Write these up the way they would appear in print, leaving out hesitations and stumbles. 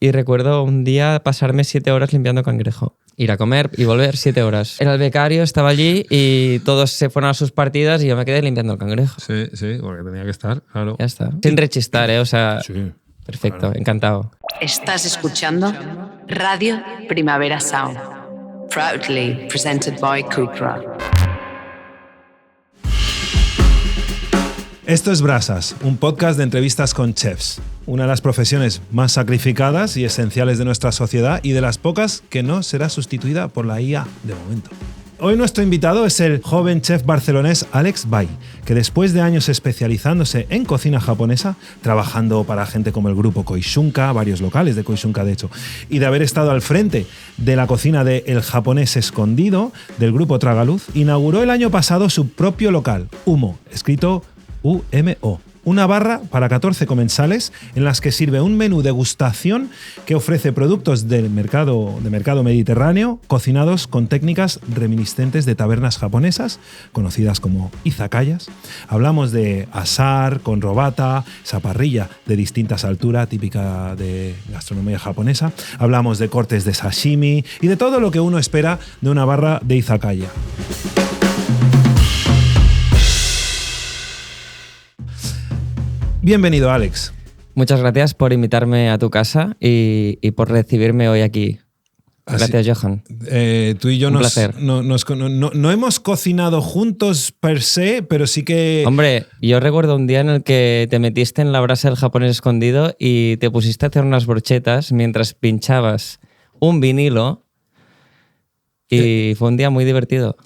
y recuerdo un día pasarme 7 horas limpiando cangrejo. Ir a comer y volver 7 horas. Era el becario, estaba allí y todos se fueron a sus partidas y yo me quedé limpiando el cangrejo. Sí, porque tenía que estar, claro. Ya está. Sin rechistar, ¿eh? O sea, Sí, perfecto, claro. encantado. Estás escuchando Radio Primavera Sound. Proudly presented by Cupra. Esto es Brasas, un podcast de entrevistas con chefs, una de las profesiones más sacrificadas y esenciales de nuestra sociedad y de las pocas que no será sustituida por la IA de momento. Hoy nuestro invitado es el joven chef barcelonés Alex Bai, que después de años especializándose en cocina japonesa, trabajando para gente como el grupo Koishunka, varios locales de Koishunka de hecho, y de haber estado al frente de la cocina de El Japonés Escondido, del grupo Tragaluz, inauguró el año pasado su propio local, Umo, escrito UMO. Una barra para 14 comensales en las que sirve un menú degustación que ofrece productos de mercado mediterráneo cocinados con técnicas reminiscentes de tabernas japonesas, conocidas como izakayas. Hablamos de asar con robata, esa parrilla de distintas alturas típica de gastronomía japonesa. Hablamos de cortes de sashimi y de todo lo que uno espera de una barra de izakaya. Bienvenido, Alex. Muchas gracias por invitarme a tu casa y por recibirme hoy aquí. Gracias, Johan. Tú y yo Un placer. no hemos cocinado juntos per se, pero sí que... Hombre, yo recuerdo un día en el que te metiste en la brasa del Japonés Escondido y te pusiste a hacer unas brochetas mientras pinchabas un vinilo. Y fue un día muy divertido.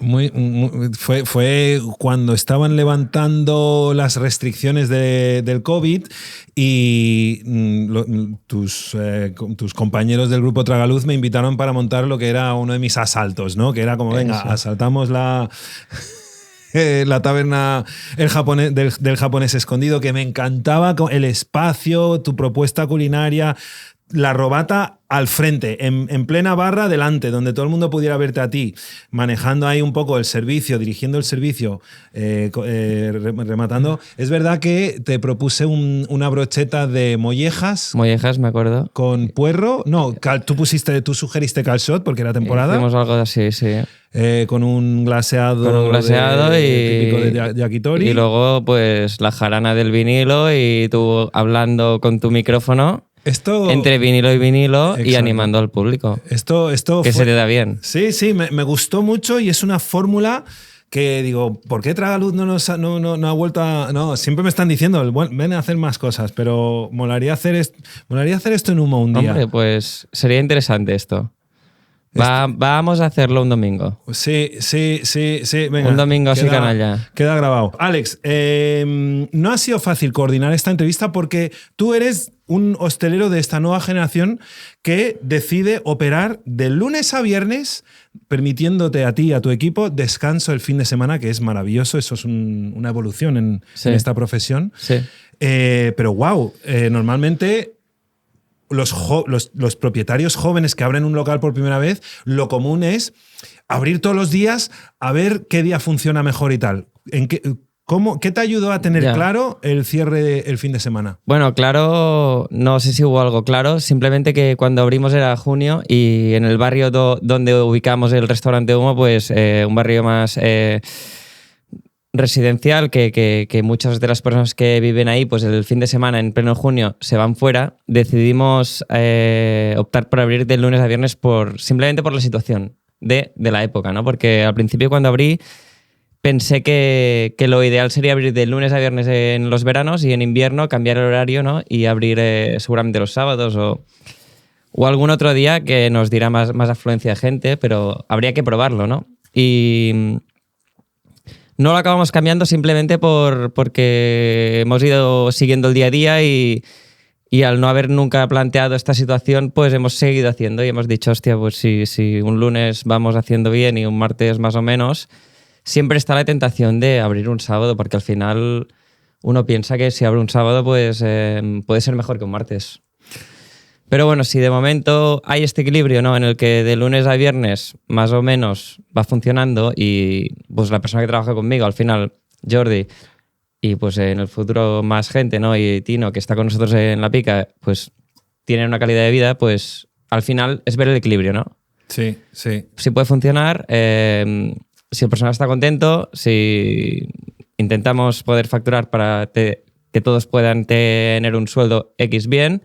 Fue cuando estaban levantando las restricciones del COVID y tus compañeros del grupo Tragaluz me invitaron para montar lo que era uno de mis asaltos, ¿no? Que era como, venga, asaltamos la taberna del Japonés Escondido, que me encantaba el espacio, tu propuesta culinaria, la robata al frente, en plena barra delante, donde todo el mundo pudiera verte a ti, manejando ahí un poco el servicio, dirigiendo el servicio, rematando. Es verdad que te propuse una brocheta de mollejas. Mollejas, me acuerdo. Con puerro. No, tú sugeriste calçot porque era temporada. Hicimos algo así, sí. Con un glaseado, típico de yakitori. Y luego, pues, la jarana del vinilo y tú hablando con tu micrófono. Entre vinilo y vinilo. Exacto. Y animando al público. Esto que se te da bien. Sí, me gustó mucho y es una fórmula que digo, ¿por qué Tragaluz no ha vuelto a...? No, siempre me están diciendo, ven a hacer más cosas, pero molaría hacer esto en Humo un día. Hombre, pues sería interesante esto. Vamos a hacerlo un domingo. Sí. Venga, un domingo así canalla. Queda grabado. Alex, no ha sido fácil coordinar esta entrevista porque tú eres un hostelero de esta nueva generación que decide operar de lunes a viernes, permitiéndote a ti y a tu equipo descanso el fin de semana, que es maravilloso. Eso es una evolución en esta profesión. Sí. Pero wow, normalmente... Los propietarios jóvenes que abren un local por primera vez, lo común es abrir todos los días a ver qué día funciona mejor y tal. ¿Qué te ayudó a tener claro el cierre el fin de semana? Bueno, claro, no sé si hubo algo claro, simplemente que cuando abrimos era junio y en el barrio donde ubicamos el restaurante Humo, pues un barrio más... residencial, que muchas de las personas que viven ahí, pues el fin de semana, en pleno junio, se van fuera, decidimos optar por abrir de lunes a viernes simplemente por la situación de la época, ¿no? Porque al principio cuando abrí pensé que lo ideal sería abrir de lunes a viernes en los veranos y en invierno cambiar el horario, ¿no? Y abrir seguramente los sábados o algún otro día que nos diera más afluencia de gente, pero habría que probarlo, ¿no? Y... no lo acabamos cambiando simplemente porque hemos ido siguiendo el día a día y al no haber nunca planteado esta situación, pues hemos seguido haciendo y hemos dicho, hostia, pues si un lunes vamos haciendo bien y un martes más o menos, siempre está la tentación de abrir un sábado, porque al final uno piensa que si abre un sábado, pues puede ser mejor que un martes. Pero bueno, si de momento hay este equilibrio, ¿no? En el que de lunes a viernes más o menos va funcionando y pues la persona que trabaja conmigo, al final, Jordi, y pues en el futuro más gente, ¿no? Y Tino, que está con nosotros en La Pica, pues tienen una calidad de vida, pues al final es ver el equilibrio, ¿no? Sí, sí. Si puede funcionar, si el personal está contento, si intentamos poder facturar para que todos puedan tener un sueldo X bien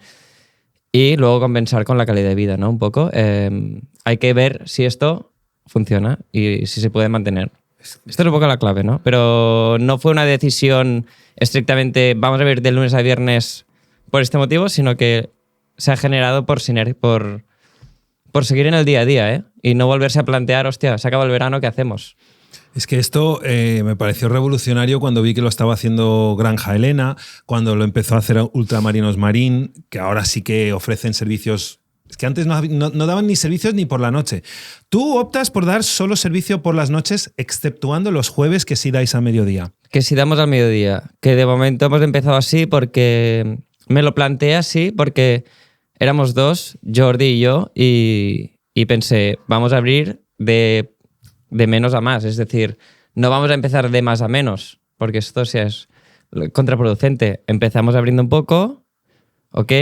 y luego compensar con la calidad de vida, ¿no? Un poco. Hay que ver si esto funciona y si se puede mantener. Esto es un poco la clave, ¿no? Pero no fue una decisión estrictamente vamos a ver de lunes a viernes por este motivo, sino que se ha generado por seguir en el día a día, ¿eh? Y no volverse a plantear, hostia, se acaba el verano, ¿qué hacemos? Es que esto me pareció revolucionario cuando vi que lo estaba haciendo Granja Elena, cuando lo empezó a hacer Ultramarinos Marín, que ahora sí que ofrecen servicios. Es que antes no daban ni servicios ni por la noche. Tú optas por dar solo servicio por las noches, exceptuando los jueves que sí dais a mediodía. Que si damos al mediodía, que de momento hemos empezado así porque me lo planteé así porque éramos dos, Jordi y yo, y pensé, vamos a abrir de menos a más. Es decir, no vamos a empezar de más a menos, porque esto sí es contraproducente. Empezamos abriendo un poco, ok,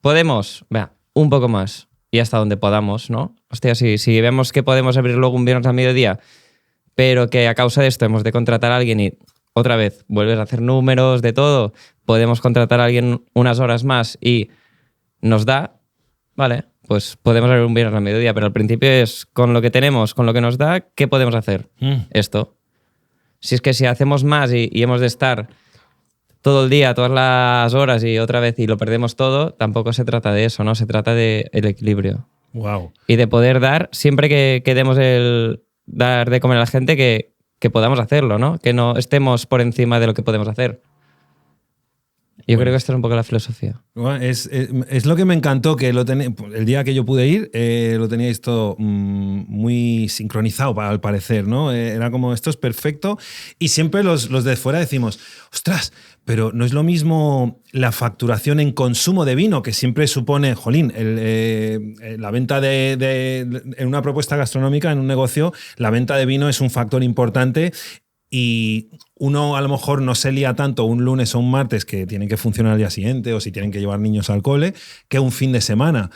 podemos, vea, un poco más y hasta donde podamos, ¿no? Hostia, si vemos que podemos abrir luego un viernes a mediodía, pero que a causa de esto hemos de contratar a alguien y otra vez vuelves a hacer números de todo, podemos contratar a alguien unas horas más y nos da, vale, pues podemos abrir un viernes a mediodía, pero al principio es con lo que tenemos, con lo que nos da, ¿qué podemos hacer? Esto. Si es que si hacemos más y hemos de estar todo el día, todas las horas y otra vez y lo perdemos todo, tampoco se trata de eso, ¿no? Se trata del equilibrio. Wow. Y de poder dar, siempre que demos el dar de comer a la gente, que podamos hacerlo, ¿no? Que no estemos por encima de lo que podemos hacer. Yo creo que esta es un poco la filosofía. Bueno, es lo que me encantó, que el día que yo pude ir, lo teníais todo muy sincronizado, al parecer, ¿no? Era como, esto es perfecto. Y siempre los de fuera decimos, ostras, pero no es lo mismo la facturación en consumo de vino, que siempre supone, jolín, la venta en una propuesta gastronómica, en un negocio, la venta de vino es un factor importante. Y uno a lo mejor no se lía tanto un lunes o un martes que tienen que funcionar al día siguiente o si tienen que llevar niños al cole que un fin de semana.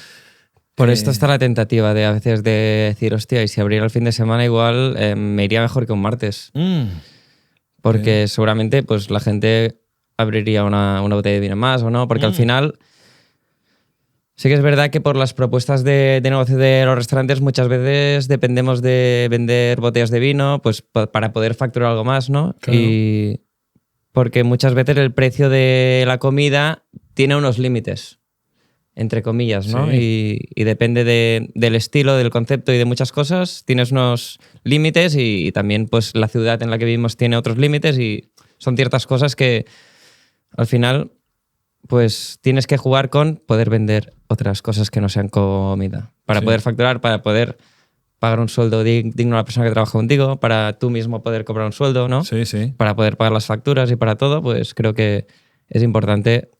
Por esto está la tentativa de a veces de decir, hostia, y si abriera el fin de semana igual me iría mejor que un martes. Porque seguramente pues la gente abriría una botella de vino más o no, porque al final sí que es verdad que por las propuestas de negocio de los restaurantes muchas veces dependemos de vender botellas de vino pues para poder facturar algo más, ¿no? Claro. Y porque muchas veces el precio de la comida tiene unos límites, entre comillas, ¿no? Sí. Y depende del estilo, del concepto y de muchas cosas, tienes unos límites y también pues la ciudad en la que vivimos tiene otros límites y son ciertas cosas que al final pues tienes que jugar con poder vender otras cosas que no sean comida. Para poder facturar, para poder pagar un sueldo digno a la persona que trabaja contigo, para tú mismo poder cobrar un sueldo, ¿no? Sí, sí. Para poder pagar las facturas y para todo, pues creo que es importante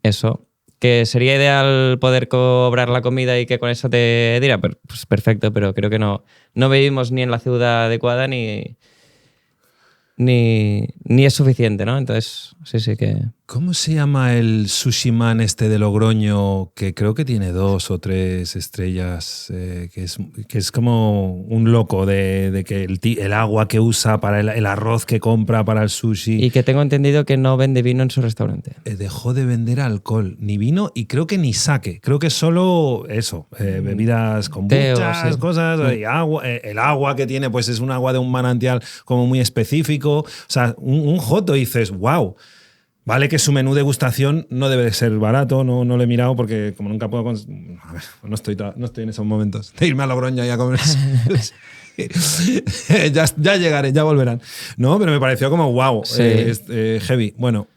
eso. ¿Que sería ideal poder cobrar la comida y que con eso te dirá? Pues perfecto, pero creo que no vivimos ni en la ciudad adecuada ni es suficiente, ¿no? Entonces, sí que... ¿Cómo se llama el sushi man este de Logroño que creo que tiene 2 o 3 estrellas? Que es como un loco de que el agua que usa para el arroz que compra para el sushi. Y que tengo entendido que no vende vino en su restaurante. Dejó de vender alcohol, ni vino y creo que ni sake. Creo que solo eso, bebidas con muchas cosas, y agua. El agua que tiene pues es un agua de un manantial como muy específico. O sea, un joto y dices, wow. Vale que su menú degustación no debe de ser barato, no lo he mirado porque como nunca puedo... A ver, no estoy en esos momentos de irme a Logroño y a comer. ya llegaré, ya volverán. No, pero me pareció como wow, heavy. Bueno...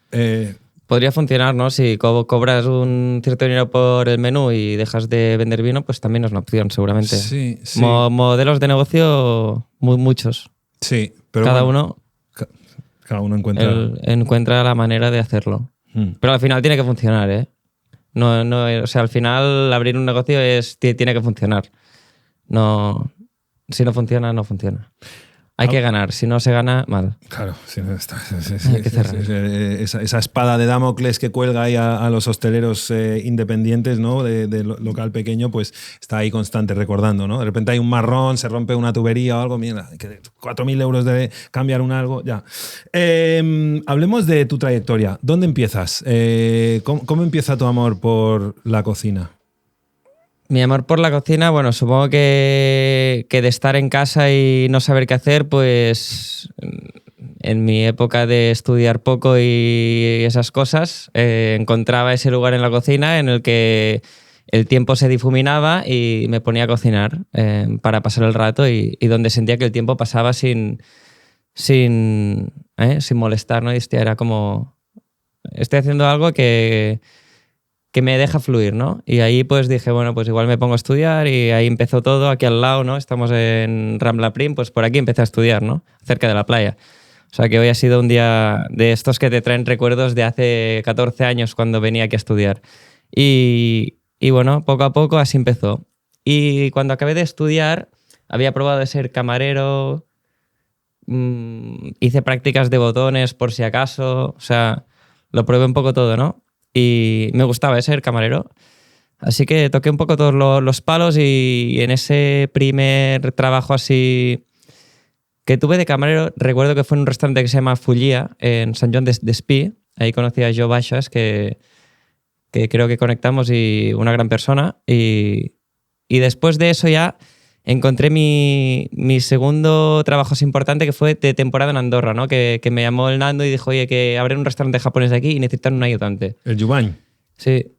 Podría funcionar, ¿no? Si cobras un cierto dinero por el menú y dejas de vender vino, pues también es una opción, seguramente. Sí. Modelos de negocio, muchos. Sí, pero Cada uno encuentra la manera de hacerlo. Pero al final tiene que funcionar, ¿eh? O sea, al final abrir un negocio tiene que funcionar. No, si no funciona, no funciona. Hay que ganar, si no se gana, mal. Claro, sí, Hay que cerrar. Esa espada de Damocles que cuelga ahí a los hosteleros independientes, ¿no? de local pequeño, pues está ahí constante recordando, ¿no? De repente hay un marrón, se rompe una tubería o algo, mira, 4.000 euros de cambiar un algo, ya. Hablemos de tu trayectoria. ¿Dónde empiezas? ¿Cómo empieza tu amor por la cocina? Mi amor por la cocina, bueno, supongo que de estar en casa y no saber qué hacer, pues en mi época de estudiar poco y esas cosas, encontraba ese lugar en la cocina en el que el tiempo se difuminaba y me ponía a cocinar para pasar el rato y donde sentía que el tiempo pasaba sin molestar, ¿no? Y hostia, era como, estoy haciendo algo que me deja fluir, ¿no? Y ahí pues dije, bueno, pues igual me pongo a estudiar y ahí empezó todo, aquí al lado, ¿no? Estamos en Rambla Prim, pues por aquí empecé a estudiar, ¿no? Cerca de la playa. O sea que hoy ha sido un día de estos que te traen recuerdos de hace 14 años cuando venía aquí a estudiar. Y bueno, poco a poco así empezó. Y cuando acabé de estudiar, había probado de ser camarero, hice prácticas de botones por si acaso, o sea, lo probé un poco todo, ¿no? Y me gustaba ser camarero. Así que toqué un poco todos los palos y en ese primer trabajo así que tuve de camarero, recuerdo que fue en un restaurante que se llama Fullia, en Sant Joan d'Espí. Ahí conocí a Jo Baixas, que creo que conectamos, y una gran persona. Y después de eso ya encontré mi segundo trabajo así importante, que fue de temporada en Andorra, ¿no? Que me llamó el Nando y dijo, oye, que abren un restaurante japonés de aquí y necesitan un ayudante. El Yubañ. Sí.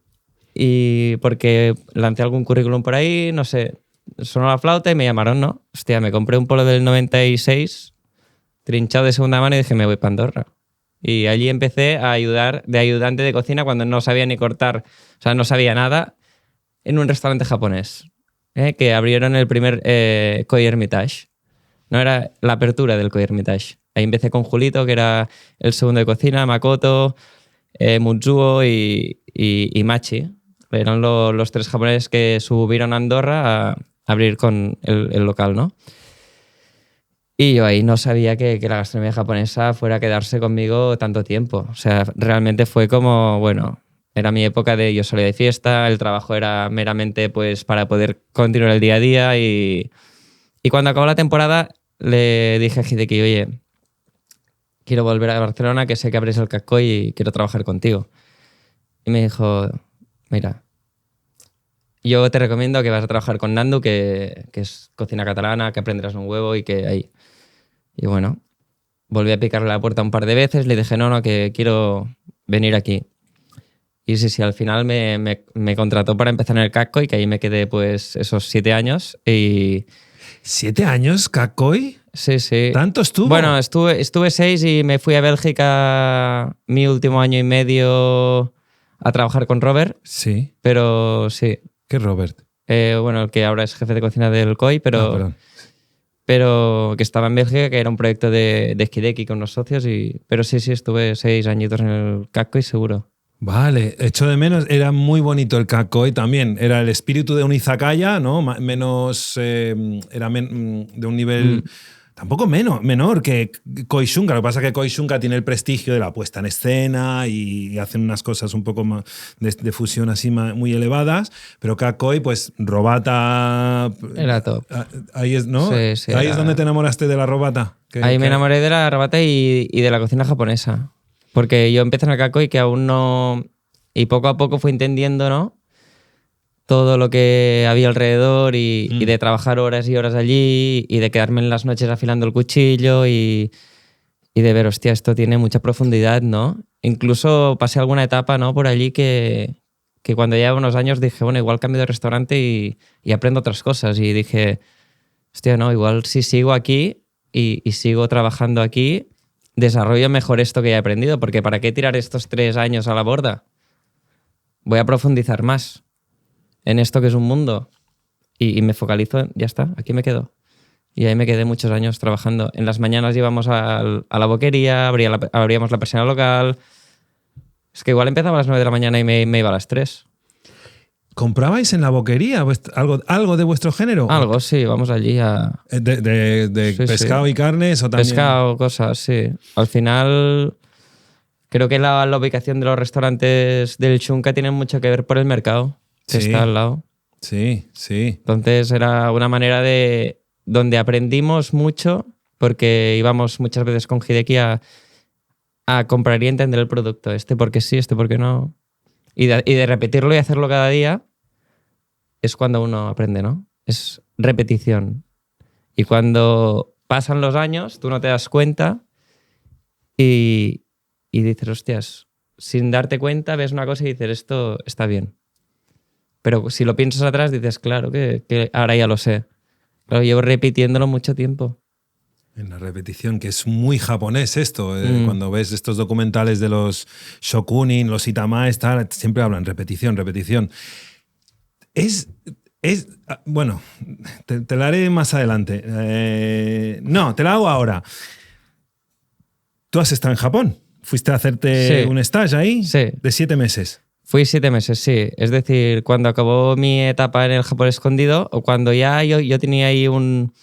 Y porque lancé algún currículum por ahí, no sé, sonó la flauta y me llamaron, ¿no? Hostia, me compré un polo del 96, trinchado de segunda mano, y dije, me voy para Andorra. Y allí empecé a ayudar de ayudante de cocina cuando no sabía ni cortar, o sea, no sabía nada, en un restaurante japonés. Que abrieron el primer Koi Hermitage. No era la apertura del Koi Hermitage. Ahí empecé con Julito, que era el segundo de cocina, Makoto, Mutsuo y Machi. Eran los tres japoneses que subieron a Andorra a abrir con el local, ¿no? Y yo ahí no sabía que la gastronomía japonesa fuera a quedarse conmigo tanto tiempo. O sea, realmente fue como, bueno, era mi época de yo salía de fiesta, el trabajo era meramente pues para poder continuar el día a día y cuando acabó la temporada le dije a Hideki, oye, quiero volver a Barcelona, que sé que abres el Cascoy y quiero trabajar contigo. Y me dijo, mira, yo te recomiendo que vas a trabajar con Nandu, que es cocina catalana, que aprenderás un huevo y que ahí. Y bueno, volví a picarle la puerta un par de veces, le dije, no, que quiero venir aquí. Y sí, al final me contrató para empezar en el Cascoy, que ahí me quedé pues esos 7 años. Y... ¿7 años, Cascoy? Sí, sí. ¿Tanto estuvo? Bueno, estuve 6 y me fui a Bélgica mi último año y medio a trabajar con Robert. Sí. Pero sí. ¿Qué Robert? Bueno, el que ahora es jefe de cocina del COI, pero que estaba en Bélgica, que era un proyecto de Hideki con los socios. Pero sí, estuve 6 añitos en el Cascoy seguro. Vale, echo de menos, era muy bonito el Cascoy también, era el espíritu de un izakaya, ¿no? Menos, era de un nivel tampoco menor que Koishunka. Lo que pasa es que Koishunka tiene el prestigio de la puesta en escena y hacen unas cosas un poco más de fusión así muy elevadas, pero Cascoy, pues robata... Era top. Ahí es, ¿no? Sí, ahí es donde te enamoraste de la robata. Ahí me enamoré de la robata y de la cocina japonesa. Porque yo empecé en el Cascoy que aún no... Y poco a poco fui entendiendo, ¿no? Todo lo que había alrededor y de trabajar horas y horas allí y de quedarme en las noches afilando el cuchillo y de ver, hostia, esto tiene mucha profundidad, ¿no? Incluso pasé alguna etapa, ¿no? Por allí que cuando llevaba unos años dije, bueno, igual cambio de restaurante y aprendo otras cosas. Y dije, hostia, no, igual si sigo aquí y sigo trabajando aquí, desarrollo mejor esto que he aprendido, porque ¿para qué tirar estos 3 años a la borda? Voy a profundizar más en esto que es un mundo y me focalizo, ya está, aquí me quedo. Y ahí me quedé muchos años trabajando. En las mañanas íbamos a la boquería, abríamos la persiana local. Es que igual empezaba a las 9 de la mañana y me iba a las 3. ¿Comprabais en la boquería algo de vuestro género? Algo, sí, vamos allí a... ¿De Sí, pescado sí. y carnes o también? Pescado, cosas, sí. Al final, creo que la ubicación de los restaurantes del Xunca tiene mucho que ver por el mercado, que Sí. está al lado. Sí, sí. Entonces era una manera de... donde aprendimos mucho, porque íbamos muchas veces con Hideki a comprar y entender el producto. Este porque sí, este porque no. Y de repetirlo y hacerlo cada día es cuando uno aprende, ¿no? Es repetición. Y cuando pasan los años, tú no te das cuenta y dices, hostias, sin darte cuenta ves una cosa y dices, esto está bien. Pero si lo piensas atrás, dices, claro, que ahora ya lo sé. Claro, llevo repitiéndolo mucho tiempo. En la repetición, que es muy japonés esto. Cuando ves estos documentales de los shokunin, los itamaes, tal, siempre hablan repetición, repetición. Bueno, te la haré más adelante. No, te la hago ahora. ¿Tú has estado en Japón? ¿Fuiste a hacerte Sí. un stage ahí? Sí. De 7 meses. Fui 7 meses, sí. Es decir, cuando acabó mi etapa en el Japón escondido o cuando ya yo tenía ahí un...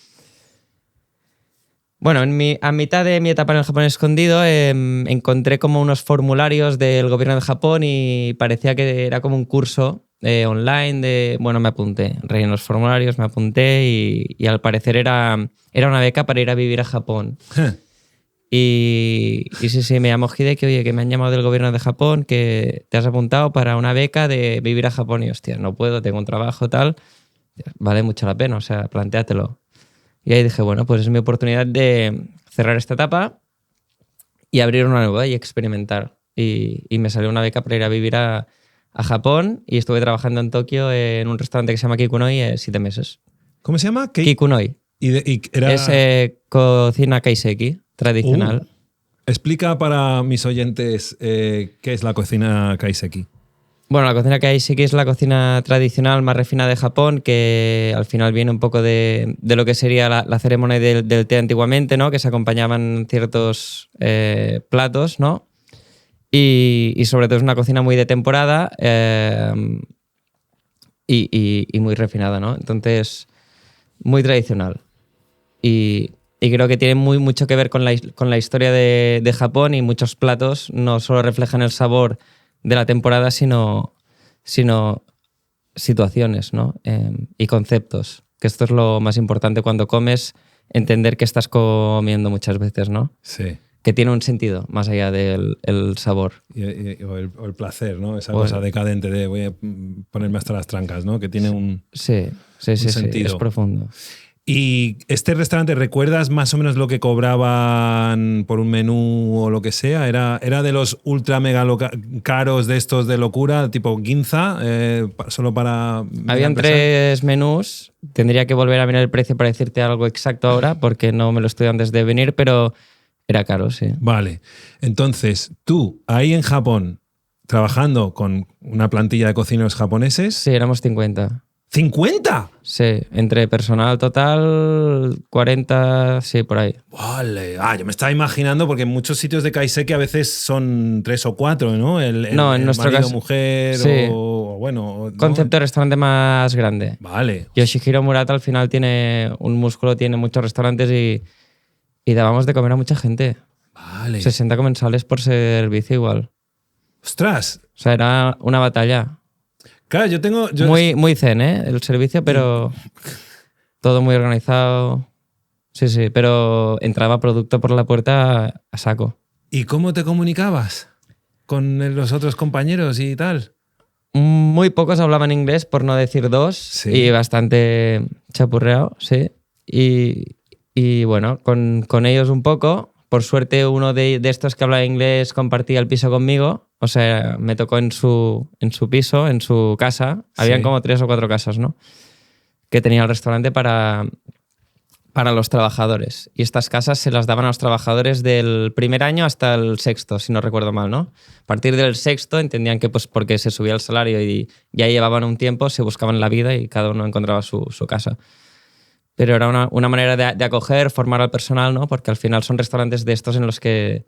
Bueno, a mitad de mi etapa en el Japón escondido encontré como unos formularios del gobierno de Japón y parecía que era como un curso online Bueno, me apunté, rellené los formularios, me apunté y al parecer era una beca para ir a vivir a Japón. Y sí, me llamó Hideki, oye, que me han llamado del gobierno de Japón, que te has apuntado para una beca de vivir a Japón. Y hostia, no puedo, tengo un trabajo, tal. Vale mucho la pena, o sea, plantéatelo. Y ahí dije, bueno, pues es mi oportunidad de cerrar esta etapa y abrir una nueva y experimentar. Y me salió una beca para ir a vivir a Japón y estuve trabajando en Tokio en un restaurante que se llama Kikunoi 7 meses. ¿Cómo se llama? Kikunoi. Y era... Es cocina kaiseki, tradicional. Explica para mis oyentes qué es la cocina kaiseki. Bueno, la cocina kaiseki es la cocina tradicional más refinada de Japón, que al final viene un poco de lo que sería la ceremonia del té antiguamente, ¿no? Que se acompañaban ciertos platos, ¿no? Y sobre todo es una cocina muy de temporada y muy refinada, ¿no? Entonces, muy tradicional. Y creo que tiene mucho que ver con la historia de Japón y muchos platos no solo reflejan el sabor de la temporada, sino situaciones, ¿no? Y conceptos. Que esto es lo más importante cuando comes, entender que estás comiendo muchas veces, ¿no? Sí. Que tiene un sentido más allá del el sabor. O el placer, ¿no? Esa cosa decadente de voy a ponerme hasta las trancas, ¿no? Que tiene un sentido. Es profundo. ¿Y este restaurante, recuerdas más o menos lo que cobraban por un menú o lo que sea? ¿Era de los ultra mega caros de estos de locura, tipo Ginza, solo para... Habían 3 menús. Tendría que volver a mirar el precio para decirte algo exacto ahora, porque no me lo estoy antes de venir, pero era caro, sí. Vale. Entonces, tú, ahí en Japón, trabajando con una plantilla de cocineros japoneses... Sí, éramos 50. ¿50? Sí, entre personal total, 40, sí, por ahí. Vale. Yo me estaba imaginando, porque en muchos sitios de kaiseki a veces son 3 o 4, ¿no? No, en nuestro marido, caso, mujer sí. o bueno... ¿no? Concepto de restaurante más grande. Vale. Yoshihiro Murata al final tiene un músculo, tiene muchos restaurantes y dábamos de comer a mucha gente. Vale. 60 comensales por servicio igual. ¡Ostras! O sea, era una batalla. Claro, yo tengo... Muy zen, ¿eh? El servicio, pero todo muy organizado. Sí, pero entraba producto por la puerta a saco. ¿Y cómo te comunicabas con los otros compañeros y tal? Muy pocos hablaban inglés, por no decir 2, Sí. y bastante chapurreado, sí. Y bueno, con ellos un poco. Por suerte, uno de estos que habla inglés compartía el piso conmigo. O sea, me tocó en su piso, en su casa. Habían Sí. como 3 o 4 casas, ¿no? Que tenía el restaurante para los trabajadores. Y estas casas se las daban a los trabajadores del primer año hasta el 6º, si no recuerdo mal, ¿no? A partir del 6º entendían que pues porque se subía el salario y ya llevaban un tiempo, se buscaban la vida y cada uno encontraba su casa. Pero era una manera de acoger, formar al personal, ¿no? Porque al final son restaurantes de estos en los que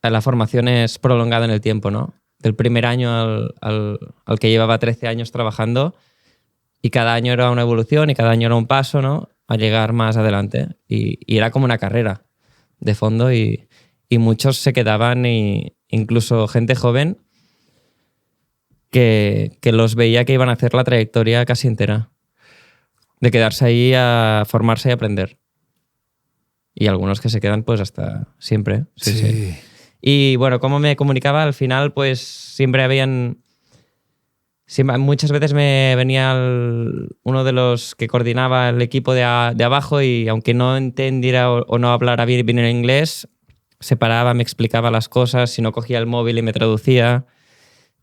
la formación es prolongada en el tiempo, ¿no? del primer año al que llevaba 13 años trabajando, y cada año era una evolución y cada año era un paso, ¿no? A llegar más adelante. Y era como una carrera de fondo y muchos se quedaban, incluso gente joven que los veía que iban a hacer la trayectoria casi entera, de quedarse ahí a formarse y aprender. Y algunos que se quedan pues hasta siempre. Sí. Y bueno, ¿cómo me comunicaba? Al final pues muchas veces me venía uno de los que coordinaba el equipo de abajo, y aunque no entendiera o no hablara bien el inglés, se paraba, me explicaba las cosas, si no cogía el móvil y me traducía.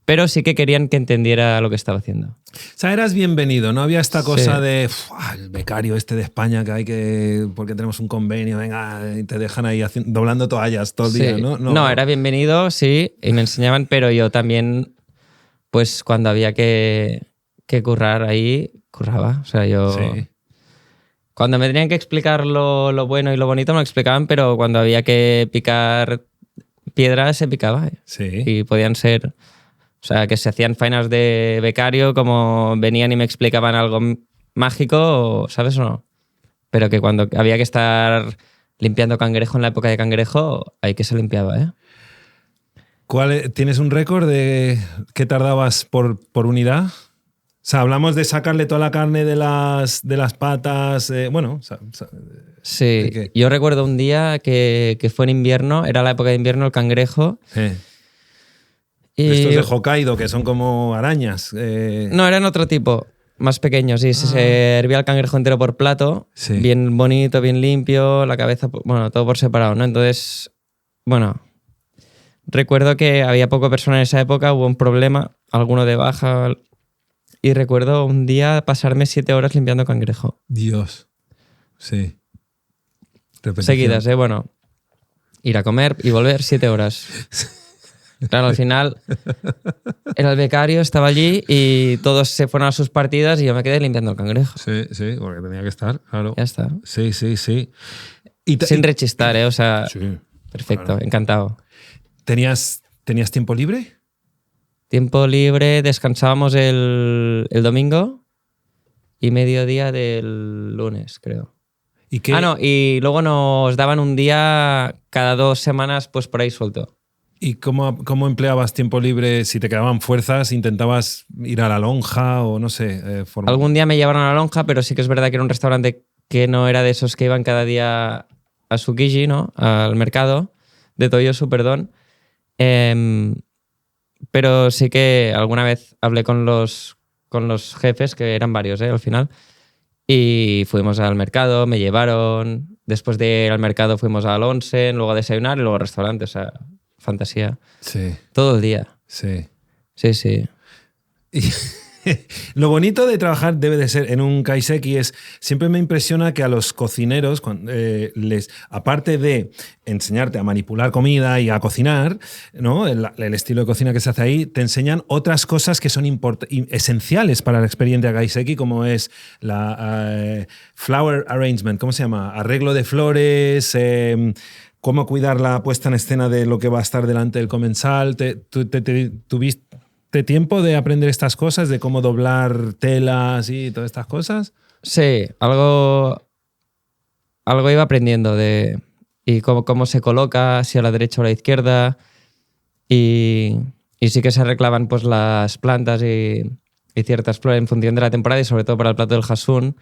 Pero sí que querían que entendiera lo que estaba haciendo. O sea, eras bienvenido, no había esta cosa de el becario este de España que hay que, porque tenemos un convenio, venga, y te dejan ahí doblando toallas todo el día, ¿no? No, era bienvenido, sí, y me enseñaban, pero yo también, pues cuando había que currar ahí, curraba. O sea, yo... Sí. Cuando me tenían que explicar lo bueno y lo bonito me lo explicaban, pero cuando había que picar piedras se picaba. Sí. Y podían ser... O sea, que se hacían faenas de becario, como venían y me explicaban algo mágico, ¿sabes o no? Pero que cuando había que estar limpiando cangrejo en la época de cangrejo, ahí que se limpiaba, ¿eh? ¿Tienes un récord de qué tardabas por unidad? O sea, hablamos de sacarle toda la carne de las patas, sí, yo recuerdo un día que fue en invierno, era la época de invierno, el cangrejo. Estos de Hokkaido, que son como arañas. No, eran otro tipo, más pequeños. Sí, se hervía el cangrejo entero por plato, sí. Bien bonito, bien limpio, la cabeza, bueno, todo por separado, ¿no? Entonces, bueno, recuerdo que había poco personal en esa época, hubo un problema, alguno de baja, y recuerdo un día pasarme 7 horas limpiando cangrejo. Dios. Sí. Repetición. Seguidas, bueno. Ir a comer y volver 7 horas. Claro, al final era el becario, estaba allí y todos se fueron a sus partidas y yo me quedé limpiando el cangrejo. Sí, porque tenía que estar, claro. Ya está. Sí. Sin rechistar, O sea, sí, perfecto, claro. Encantado. ¿Tenías tiempo libre? Tiempo libre, descansábamos el domingo y mediodía del lunes, creo. ¿Y qué? Y luego nos daban un día cada 2 semanas, pues por ahí suelto. ¿Y cómo empleabas tiempo libre? Si te quedaban fuerzas, ¿intentabas ir a la lonja o no sé? Algún día me llevaron a la lonja, pero sí que es verdad que era un restaurante que no era de esos que iban cada día a Tsukiji, ¿no? Al mercado de Toyosu, perdón. Pero sí que alguna vez hablé con los jefes, que eran varios, al final, y fuimos al mercado, me llevaron. Después de ir al mercado fuimos al onsen, luego a desayunar y luego al restaurante, o sea... Fantasía. Sí. Todo el día. Sí. Sí. Y lo bonito de trabajar debe de ser en un kaiseki es, siempre me impresiona que a los cocineros, aparte de enseñarte a manipular comida y a cocinar, ¿no? El estilo de cocina que se hace ahí, te enseñan otras cosas que son esenciales para la experiencia kaiseki, como es la flower arrangement, ¿cómo se llama? Arreglo de flores, cómo cuidar la puesta en escena de lo que va a estar delante del comensal. ¿Tuviste tiempo de aprender estas cosas, de cómo doblar telas y todas estas cosas? Sí, algo iba aprendiendo y cómo se coloca, si a la derecha o a la izquierda. Y sí que se arreglaban pues, las plantas y ciertas flores en función de la temporada, y sobre todo para el plato del Hasun,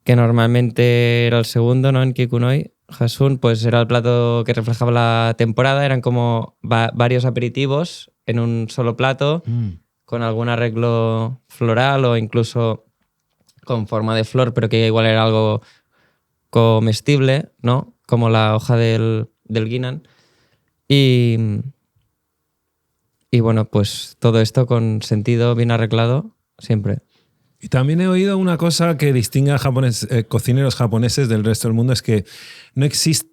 que normalmente era el segundo, ¿no? En Kikunoi. Hasun, pues era el plato que reflejaba la temporada, eran como varios aperitivos en un solo plato, con algún arreglo floral o incluso con forma de flor, pero que igual era algo comestible, ¿no? Como la hoja del Ginnan. Y bueno, pues todo esto con sentido bien arreglado siempre. Y también he oído una cosa que distingue a cocineros japoneses del resto del mundo, es que no existe,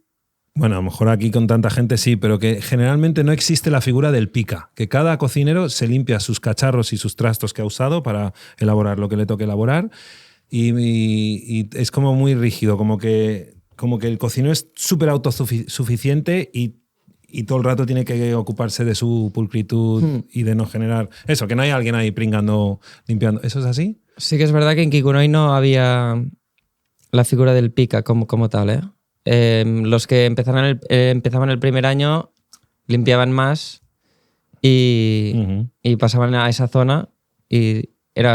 bueno, a lo mejor aquí con tanta gente sí, pero que generalmente no existe la figura del pika, que cada cocinero se limpia sus cacharros y sus trastos que ha usado para elaborar lo que le toque elaborar, y es como muy rígido, como que el cocinero es súper autosuficiente y y todo el rato tiene que ocuparse de su pulcritud y de no generar... Eso, que no hay alguien ahí pringando, limpiando. ¿Eso es así? Sí que es verdad que en Kikunoi no había la figura del pika como tal, ¿eh? Los que empezaban el primer año limpiaban más y pasaban a esa zona y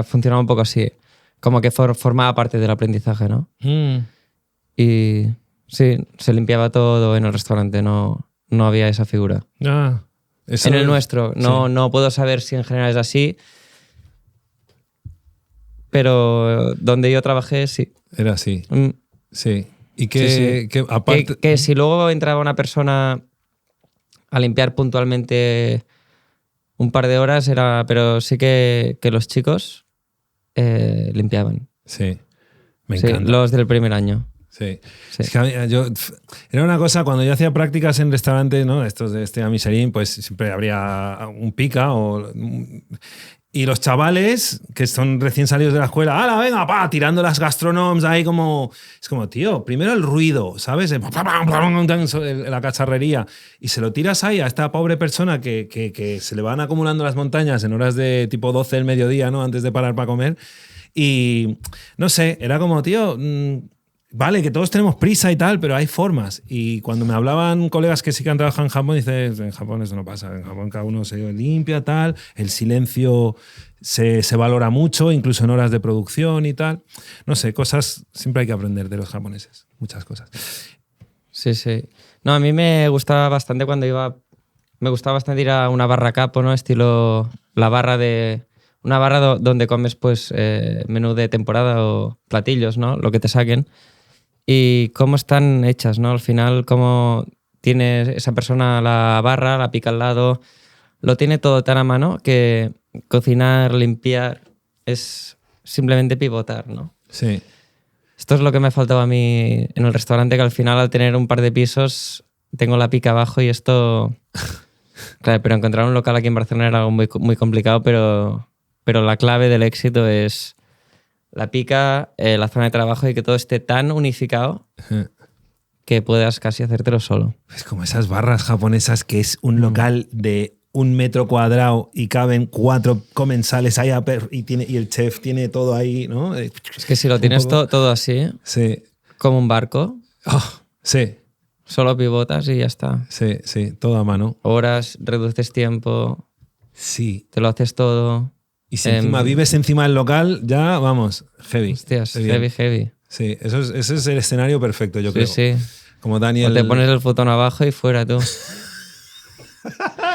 funcionaba un poco así, como que formaba parte del aprendizaje, ¿no? Y sí, se limpiaba todo en el restaurante, no había esa figura. Eso En el nuestro, no puedo saber si en general es así, pero donde yo trabajé, sí. Era así, sí. Y Sí. que aparte... Que si luego entraba una persona a limpiar puntualmente un par de horas, pero sí que los chicos limpiaban. Sí, me Sí, encanta. los del primer año. Sí. Sí. Es que era una cosa, cuando yo hacía prácticas en restaurantes, ¿no? Estos de Michelin, pues siempre habría un pica y los chavales que son recién salidos de la escuela, ¡hala, venga, pa! Tirando las gastronoms ahí como... Es como, tío, primero el ruido, ¿sabes? La cacharrería. Y se lo tiras ahí a esta pobre persona que se le van acumulando las montañas en horas de tipo 12 del mediodía, ¿no? Antes de parar para comer. Y no sé, era como, tío... Vale, que todos tenemos prisa y tal, pero hay formas. Y cuando me hablaban colegas que sí que han trabajado en Japón, dices, en Japón eso no pasa. En Japón cada uno se limpia, tal. El silencio se valora mucho, incluso en horas de producción y tal. No sé, cosas siempre hay que aprender de los japoneses. Muchas cosas. Sí, sí. No, a mí me gustaba bastante me gustaba bastante ir a una barra capo, ¿no? Estilo una barra donde comes pues menú de temporada o platillos, ¿no? Lo que te saquen. Y cómo están hechas, ¿no? Al final, cómo tiene esa persona la barra, la pica al lado, lo tiene todo tan a mano que cocinar, limpiar, es simplemente pivotar, ¿no? Sí. Esto es lo que me faltaba a mí en el restaurante, que al final, al tener un par de pisos, tengo la pica abajo y esto... Claro, pero encontrar un local aquí en Barcelona era algo muy, muy complicado, pero la clave del éxito es la pica, la zona de trabajo y que todo esté tan unificado que puedas casi hacértelo solo. Es como esas barras japonesas que es un local de 1 metro cuadrado y caben 4 comensales ahí y el chef tiene todo ahí, ¿no? Es que si lo tienes todo así, sí. como un barco, sí. solo pivotas y ya está. Sí, sí, todo a mano. Horas, reduces tiempo, sí. Te lo haces todo. Y si encima vives encima del local, ya vamos, heavy. Hostias, heavy. Sí, ese es el escenario perfecto, yo creo. Sí. Como Daniel... O te pones el futón abajo y fuera tú.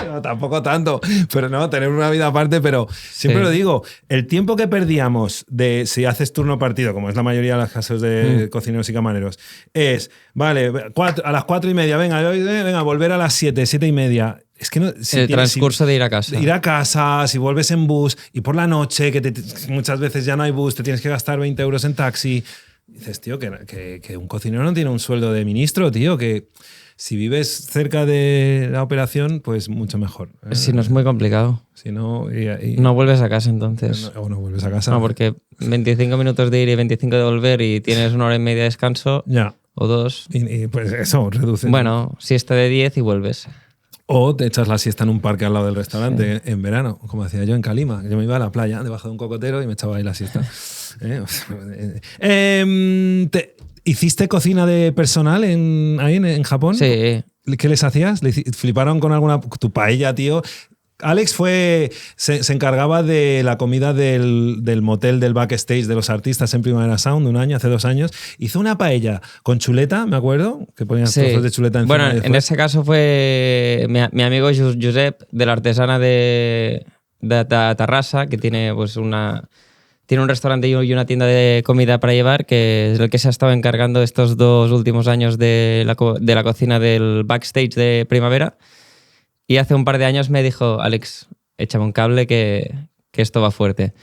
No, tampoco tanto, pero no, tener una vida aparte, pero siempre lo digo, el tiempo que perdíamos de si haces turno partido, como es la mayoría de los casos de cocineros y camareros, es, vale, a las 4:30, venga, volver a las 7:30. Es que no, el transcurso de ir a casa. Ir a casa, si vuelves en bus y por la noche, que muchas veces ya no hay bus, te tienes que gastar 20 euros en taxi. Dices, tío, que un cocinero no tiene un sueldo de ministro, tío, que si vives cerca de la operación, pues mucho mejor. Si no, es muy complicado. Si no, no vuelves a casa entonces. No vuelves a casa. No, porque 25 minutos de ir y 25 de volver y tienes 1 hora y media de descanso. Ya. O 2. Y pues eso, reduce. Bueno, siesta de 10 y vuelves. O te echas la siesta en un parque al lado del restaurante en verano, como hacía yo en Calima. Yo me iba a la playa debajo de un cocotero y me echaba ahí la siesta. ¿Hiciste cocina de personal ahí en Japón? Sí. ¿Qué les hacías? ¿Fliparon con alguna... Tu paella, tío? Alex se encargaba de la comida del motel del backstage de los artistas en Primavera Sound hace 2 años. Hizo una paella con chuleta, me acuerdo, que ponían trozos de chuleta encima. Bueno, en ese caso fue mi amigo Josep, de la artesana de Tarrasa, que tiene pues tiene un restaurante y una tienda de comida para llevar, que es el que se ha estado encargando estos 2 últimos años de la cocina del backstage de Primavera. Y hace un par de años me dijo, Alex, échame un cable que esto va fuerte.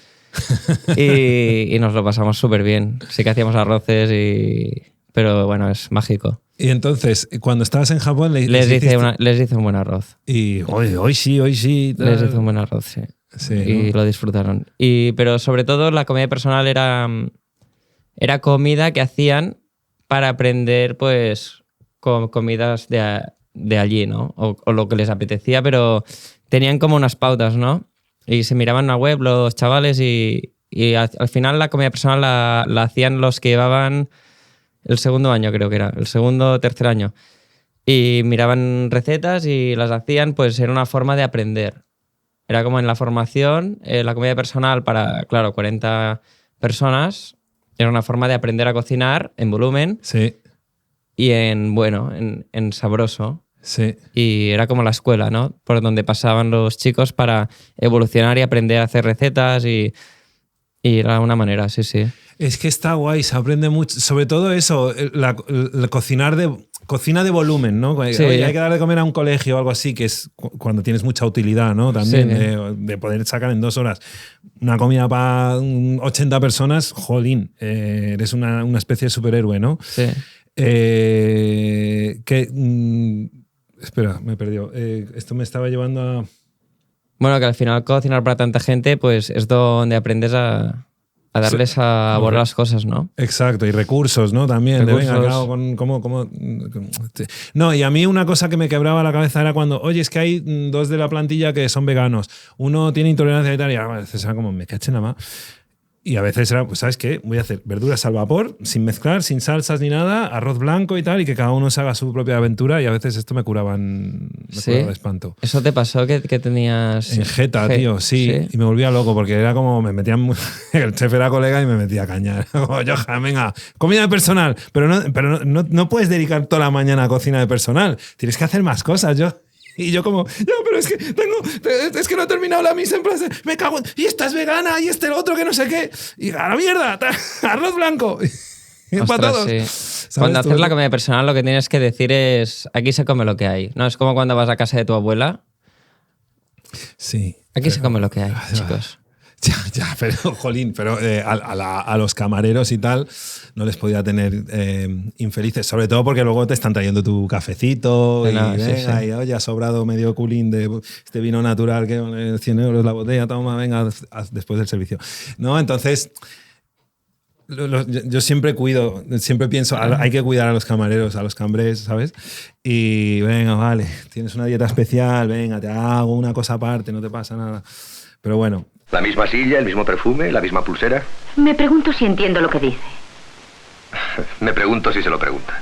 y nos lo pasamos súper bien. Sí que hacíamos arroces, pero bueno, es mágico. Y entonces, cuando estabas en Japón, les hice un buen arroz. Y hoy sí. Tal. Les hice un buen arroz, sí. Y lo disfrutaron. Pero sobre todo la comida personal era comida que hacían para aprender pues comidas de allí, ¿no? O lo que les apetecía, pero tenían como unas pautas, ¿no? Y se miraban una web los chavales y al final la comida personal la hacían los que llevaban el segundo año, creo que era, el segundo o tercer año. Y miraban recetas y las hacían, pues era una forma de aprender. Era como en la formación, la comida personal para, claro, 40 personas, era una forma de aprender a cocinar en volumen Sí, y en sabroso. sí. Y era como la escuela, ¿no? Por donde pasaban los chicos para evolucionar y aprender a hacer recetas y era una manera, sí, sí. Es que está guay, se aprende mucho. Sobre todo eso, la cocina de volumen, ¿no? Sí. Oye, hay que dar de comer a un colegio o algo así, que es cuando tienes mucha utilidad, ¿no? También Sí. de poder sacar en 2 horas una comida para 80 personas, jolín, eres una especie de superhéroe, ¿no? Sí. Espera, me perdió. Esto me estaba llevando a... Bueno, que al final cocinar para tanta gente, pues es donde aprendes a darles sabor a las cosas, ¿no? Exacto, y recursos, ¿no? También. Recursos. De venga, claro, cómo. No, y a mí una cosa que me quebraba la cabeza era cuando, oye, es que hay 2 de la plantilla que son veganos, uno tiene intolerancia a y a veces era como, me cachen la mano. Y a veces era, pues, ¿sabes qué? Voy a hacer verduras al vapor, sin mezclar, sin salsas ni nada, arroz blanco y tal, y que cada uno se haga su propia aventura. Y a veces esto me curaba de espanto. ¿Eso te pasó que tenías...? En Jeta, tío, sí. Y me volvía loco porque era como, me metían... El chef era colega y me metía a cañar. Como, Johan, venga, comida de personal. Pero no puedes dedicar toda la mañana a cocina de personal. Tienes que hacer más cosas, yo... Y yo como, no, pero es que no he terminado la mise en place, me cago, y esta es vegana, y este el otro que no sé qué, y a la mierda, arroz blanco. Y Ostras, para todos. sí. Cuando haces la comida personal lo que tienes que decir es, aquí se come lo que hay. No, es como cuando vas a casa de tu abuela. Sí. Aquí se come lo que hay, chicos. Ya, pero, jolín, pero a los camareros y tal no les podía tener infelices, sobre todo porque luego te están trayendo tu cafecito y oye, ha sobrado medio culín de este vino natural que 100 euros la botella, toma, venga, después del servicio. ¿No? Entonces, yo siempre pienso, hay que cuidar a los camareros, a los cambrés, ¿sabes? Y venga, vale, tienes una dieta especial, venga, te hago una cosa aparte, no te pasa nada. Pero bueno. ¿La misma silla, el mismo perfume, la misma pulsera? Me pregunto si entiendo lo que dice. Me pregunto si se lo pregunta.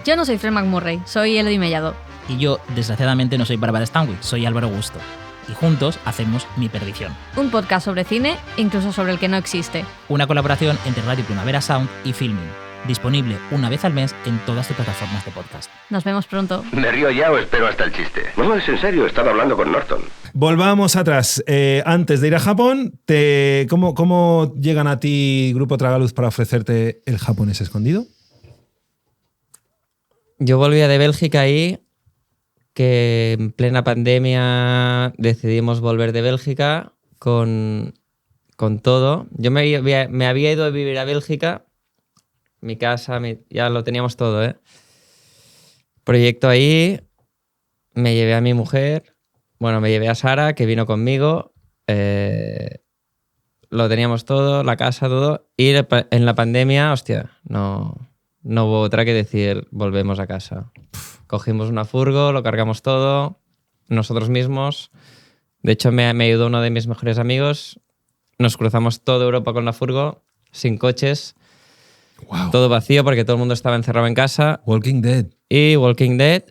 Yo no soy Fred McMurray, soy Elodie Mellado. Y yo, desgraciadamente, no soy Bárbara Stanwyck, soy Álvaro Augusto. Y juntos hacemos Mi Perdición. Un podcast sobre cine, incluso sobre el que no existe. Una colaboración entre Radio Primavera Sound y Filmin. Disponible una vez al mes en todas tus plataformas de podcast. Nos vemos pronto. ¿Me río ya o espero hasta el chiste? No, es en serio, he estado hablando con Norton. Volvamos atrás. Antes de ir a Japón, ¿cómo llegan a ti Grupo Tragaluz para ofrecerte el japonés escondido? Yo volvía de Bélgica ahí, que en plena pandemia decidimos volver de Bélgica con todo. Yo me había ido a vivir a Bélgica, mi casa, ya lo teníamos todo, ¿eh? Proyecto ahí, me llevé a mi mujer, me llevé a Sara, que vino conmigo, lo teníamos todo, la casa, todo, y en la pandemia, hostia, no hubo otra que decir, volvemos a casa. Cogimos una furgo, lo cargamos todo, nosotros mismos. De hecho, me ayudó uno de mis mejores amigos. Nos cruzamos toda Europa con la furgo, sin coches. Wow. Todo vacío porque todo el mundo estaba encerrado en casa. Walking Dead. Y Walking Dead.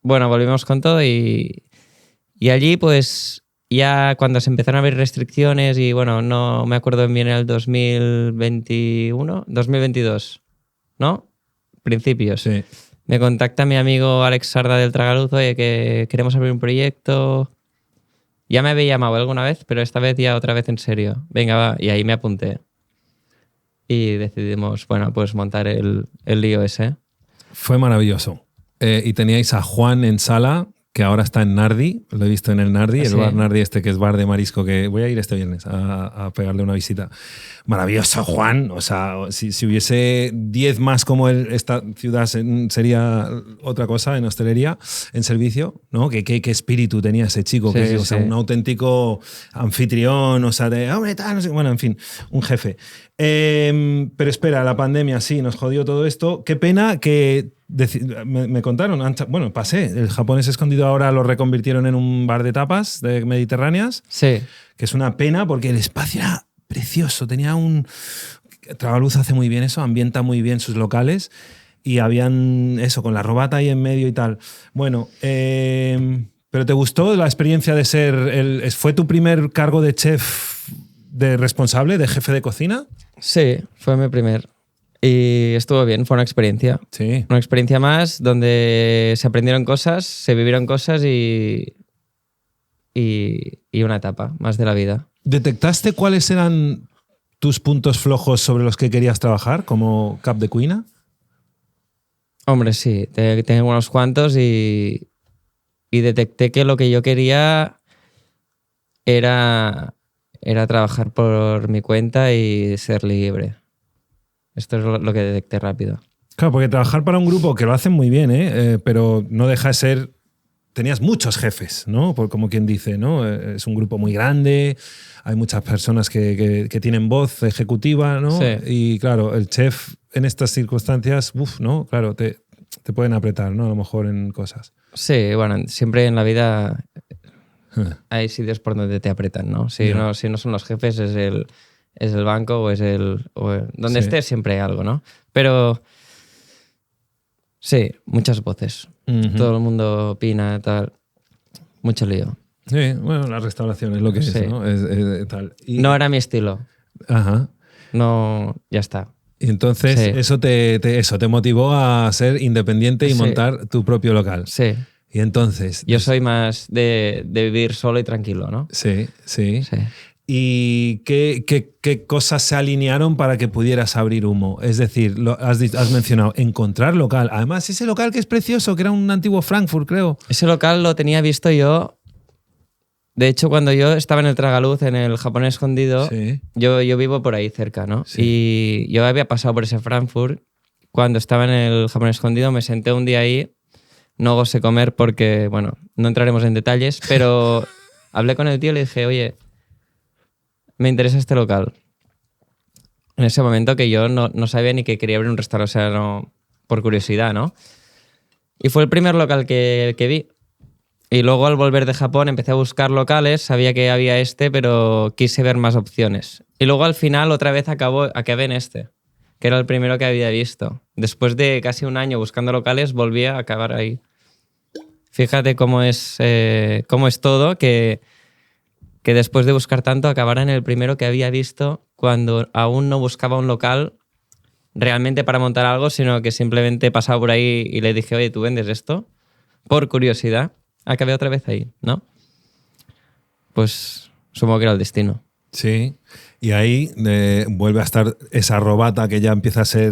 Bueno, volvimos con todo y allí, pues, ya cuando se empezaron a haber restricciones y, no me acuerdo bien, el 2021, 2022, ¿no? Principios. Sí. Me contacta mi amigo Alex Sarda del Tragaluz, oye, que queremos abrir un proyecto. Ya me había llamado alguna vez, pero esta vez ya otra vez en serio. Venga, va. Y ahí me apunté. Y decidimos, pues montar el lío ese. Fue maravilloso. Y teníais a Juan en sala, que ahora está en Nardi. Lo he visto en el Nardi, el bar Nardi que es bar de marisco, que voy a ir este viernes a pegarle una visita. Maravilloso, Juan. O sea, si hubiese 10 más como él, esta ciudad sería otra cosa en hostelería, en servicio, ¿no? ¿Qué espíritu tenía ese chico? Un auténtico anfitrión, hombre, tal, no sé. Bueno, en fin, un jefe. Pero espera, la pandemia, sí, nos jodió todo esto. Qué pena que me contaron, bueno, pasé, el Japonés Escondido ahora lo reconvirtieron en un bar de tapas de mediterráneas, Sí. que es una pena porque el espacio era precioso, tenía Tragaluz hace muy bien eso, ambienta muy bien sus locales y habían eso, con la robata ahí en medio y tal. Bueno, ¿pero te gustó la experiencia de ser, fue tu primer cargo de chef, de responsable, de jefe de cocina? Sí, fue mi primer. Y estuvo bien, fue una experiencia. Sí. Una experiencia más donde se aprendieron cosas, se vivieron cosas y una etapa más de la vida. ¿Detectaste cuáles eran tus puntos flojos sobre los que querías trabajar como cap de cuina? Hombre, sí, tengo unos cuantos y detecté que lo que yo quería era trabajar por mi cuenta y ser libre. Esto es lo que detecté rápido. Claro, porque trabajar para un grupo que lo hacen muy bien, pero no deja de ser... Tenías muchos jefes, ¿no? Como quien dice, ¿no? Es un grupo muy grande, hay muchas personas que tienen voz ejecutiva, ¿no? Sí. Y claro, el chef en estas circunstancias, ¿no? Claro, te pueden apretar, ¿no? A lo mejor en cosas. Sí, bueno, siempre en la vida hay sitios por donde te apretan, ¿no? Si no son los jefes, es el banco o donde Sí. estés siempre hay algo, ¿no? Pero sí, muchas voces. Ujú. Todo el mundo opina, tal. Mucho lío. Sí, bueno, la restauración es lo que Sí. es, ¿no? Es tal. Y, No era mi estilo. Ajá. No, ya está. Y entonces Sí. eso te motivó a ser independiente y Sí. montar tu propio local. Sí. Y entonces... Yo soy más de vivir solo y tranquilo, ¿no? Sí, sí. Sí. ¿Y qué cosas se alinearon para que pudieras abrir Humo? Es decir, has mencionado encontrar local. Además, ese local que es precioso, que era un antiguo Frankfurt, creo. Ese local lo tenía visto yo. De hecho, cuando yo estaba en el Tragaluz, en el Japonés Escondido, Sí. yo vivo por ahí cerca, ¿no? Sí. Y yo había pasado por ese Frankfurt. Cuando estaba en el Japonés Escondido, me senté un día ahí. No gosé comer porque, bueno, no entraremos en detalles, pero hablé con el tío y le dije, oye, me interesa este local. En ese momento que yo no sabía ni que quería abrir un restaurante, o sea, no, por curiosidad, ¿no? Y fue el primer local que vi. Y luego al volver de Japón empecé a buscar locales, sabía que había pero quise ver más opciones. Y luego al final otra vez acabé en que era el primero que había visto. Después de casi un año buscando locales, volví a acabar ahí. Fíjate cómo es todo, que después de buscar tanto acabara en el primero que había visto cuando aún no buscaba un local realmente para montar algo, sino que simplemente pasaba por ahí y le dije, oye, ¿tú vendes esto? Por curiosidad. Acabé otra vez ahí, ¿no? Pues supongo que era el destino. Sí. Y ahí vuelve a estar esa robata que ya empieza a ser